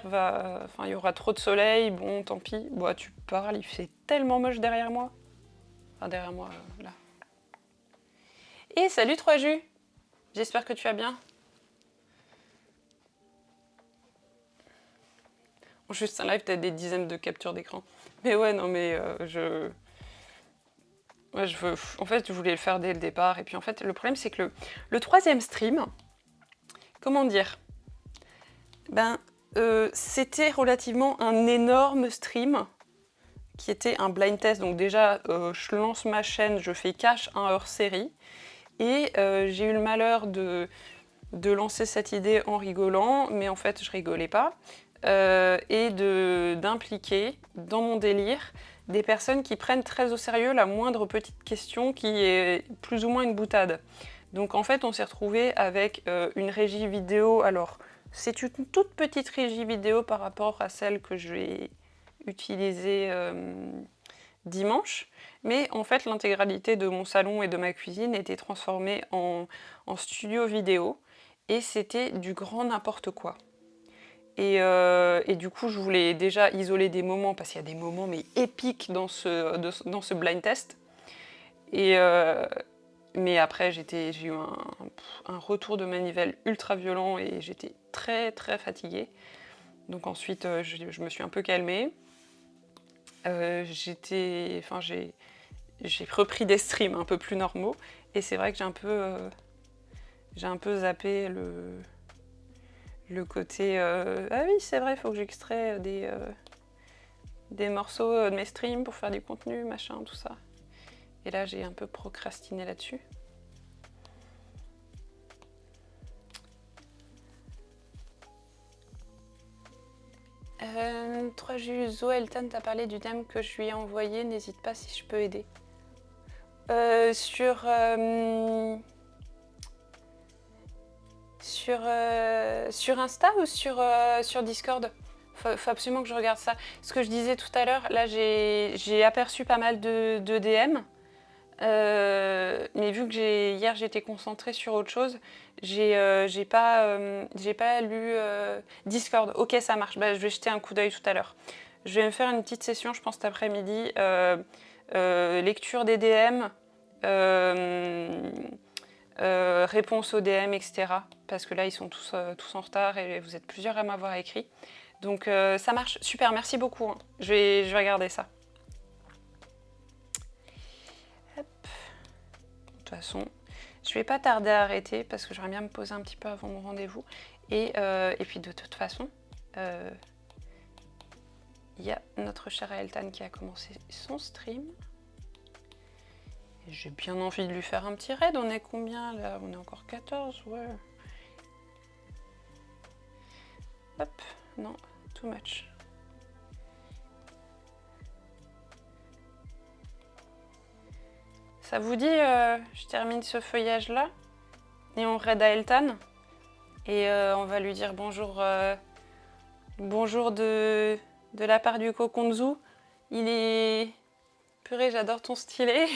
va... Enfin, il y aura trop de soleil, bon, tant pis. Bon, tu parles, il fait tellement moche derrière moi. Enfin, derrière moi, là. Et salut 3Jus! J'espère que tu vas bien. En juste un live, t'as des dizaines de captures d'écran. Mais ouais, non, mais Ouais, en fait, je voulais le faire dès le départ. Et puis en fait, le problème, c'est que le troisième stream, comment dire, c'était relativement un énorme stream qui était un blind test. Donc déjà, je lance ma chaîne, je fais cash un hors-série. Et j'ai eu le malheur de lancer cette idée en rigolant, mais en fait, je rigolais pas. Et d'impliquer dans mon délire des personnes qui prennent très au sérieux la moindre petite question qui est plus ou moins une boutade. Donc en fait, on s'est retrouvé avec une régie vidéo. Alors, c'est une toute petite régie vidéo par rapport à celle que je vais utiliser dimanche. Mais en fait, l'intégralité de mon salon et de ma cuisine était transformée en studio vidéo. Et c'était du grand n'importe quoi. Et du coup, je voulais déjà isoler des moments, parce qu'il y a des moments mais épiques dans ce blind test. Mais après, j'ai eu un retour de manivelle ultra violent et j'étais très très fatiguée. Donc ensuite, je me suis un peu calmée. J'ai repris des streams un peu plus normaux. Et c'est vrai que j'ai un peu zappé le côté ah oui, c'est vrai, il faut que j'extrais des morceaux de mes streams pour faire du contenu, machin, tout ça. Et là, j'ai un peu procrastiné là-dessus. Trois Zo Elton t'a parlé du thème que je lui ai envoyé, n'hésite pas si je peux aider. Sur Insta ou sur Discord? Faut absolument que je regarde ça. Ce que je disais tout à l'heure, là j'ai aperçu pas mal de DM. Mais vu que hier j'étais concentrée sur autre chose, j'ai pas lu Discord. Ok, ça marche. Bah, je vais jeter un coup d'œil tout à l'heure. Je vais me faire une petite session, je pense, cet après-midi. Lecture des DM, réponse aux DM, etc. Parce que là, ils sont tous en retard et vous êtes plusieurs à m'avoir écrit. Donc ça marche. Super, merci beaucoup. Hein. Je vais regarder ça. Hop. De toute façon, je vais pas tarder à arrêter parce que j'aimerais bien me poser un petit peu avant mon rendez-vous. Et puis de toute façon, il y a notre cher Eltan qui a commencé son stream. J'ai bien envie de lui faire un petit raid. On est combien là? On est encore 14, ouais. Hop, non, too much. Ça vous dit, je termine ce feuillage-là et on raid à Eltan. Et on va lui dire bonjour, bonjour de la part du Kokonzu. Il est... Purée, j'adore ton stylet.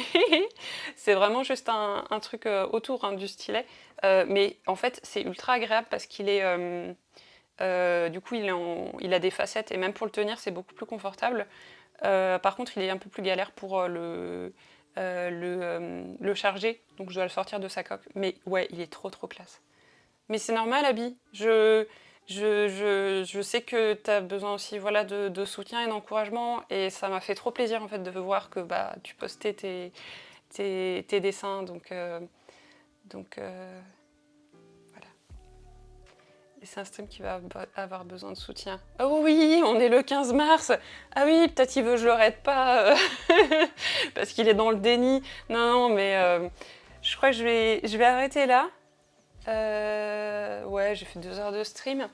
C'est vraiment juste un truc autour hein, du stylet. Mais en fait, c'est ultra agréable parce qu'il est... du coup, il a des facettes et même pour le tenir, c'est beaucoup plus confortable. Par contre, il est un peu plus galère pour le charger. Donc, je dois le sortir de sa coque. Mais ouais, il est trop classe. Mais c'est normal, Abby. Je sais que tu as besoin aussi voilà, de soutien et d'encouragement. Et ça m'a fait trop plaisir en fait, de voir que bah, tu postais tes dessins. Donc voilà. Et c'est un stream qui va avoir besoin de soutien. Oh oui, on est le 15 mars. Ah oui, peut-être il veut que je le raide pas. Parce qu'il est dans le déni. Non, mais je crois que je vais arrêter là. Ouais, j'ai fait 2 heures de stream.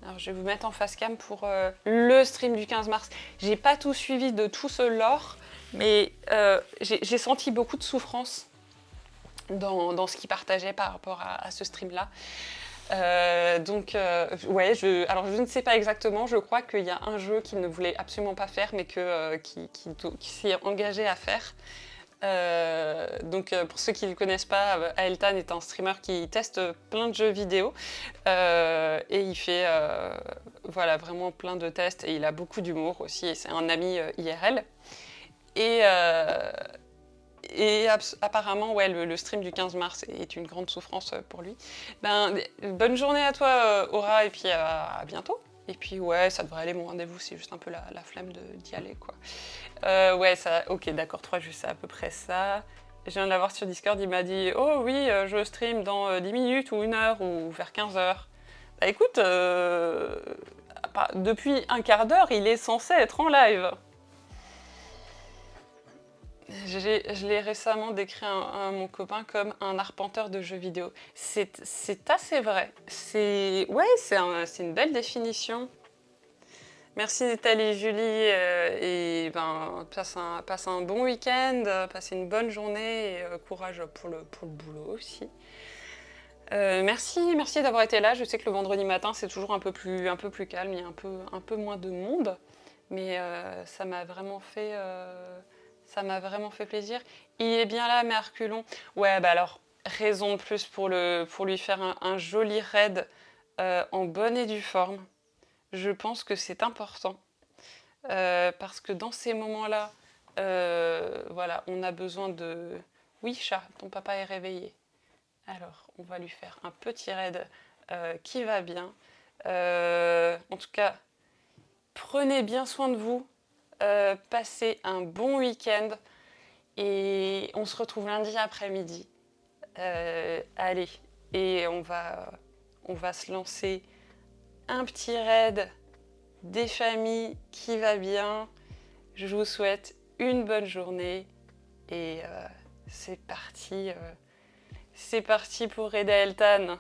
Alors, je vais vous mettre en face cam pour le stream du 15 mars. J'ai pas tout suivi de tout ce lore, mais j'ai senti beaucoup de souffrance dans ce qu'il partageait par rapport à ce stream-là. Ouais, alors je ne sais pas exactement, je crois qu'il y a un jeu qu'il ne voulait absolument pas faire, mais qui s'y est engagé à faire. Pour ceux qui ne le connaissent pas, Aeltan est un streamer qui teste plein de jeux vidéo et il fait voilà, vraiment plein de tests et il a beaucoup d'humour aussi et c'est un ami IRL. Et apparemment, ouais, le stream du 15 mars est une grande souffrance pour lui. Bonne journée à toi, Aura, et puis à bientôt. Et puis, ouais, ça devrait aller, mon rendez-vous, c'est juste un peu la flemme d'y aller, quoi. Ouais, ça, ok, d'accord, 3 jeux, c'est à peu près ça. Je viens de l'avoir sur Discord, il m'a dit « Oh oui, je stream dans 10 minutes ou 1 heure ou vers 15 heures. » Bah écoute, depuis un quart d'heure, il est censé être en live. Je l'ai récemment décrit à mon copain comme un arpenteur de jeux vidéo. C'est assez vrai. Ouais, c'est une belle définition. Merci Nathalie, Julie, et passe un bon week-end, passe une bonne journée et courage pour le boulot aussi. Merci d'avoir été là. Je sais que le vendredi matin c'est toujours un peu plus calme, il y a un peu moins de monde, mais ça m'a vraiment fait plaisir. Il est bien là, mais à reculons. Ouais, bah alors raison de plus pour lui faire un joli raid en bonne et due forme. Je pense que c'est important. Parce que dans ces moments-là, voilà, on a besoin de... Oui, chat, ton papa est réveillé. Alors, on va lui faire un petit raid qui va bien. En tout cas, prenez bien soin de vous. Passez un bon week-end. Et on se retrouve lundi après-midi. Allez, et on va se lancer un petit raid des familles qui va bien. Je vous souhaite une bonne journée et c'est parti pour Reda Eltan.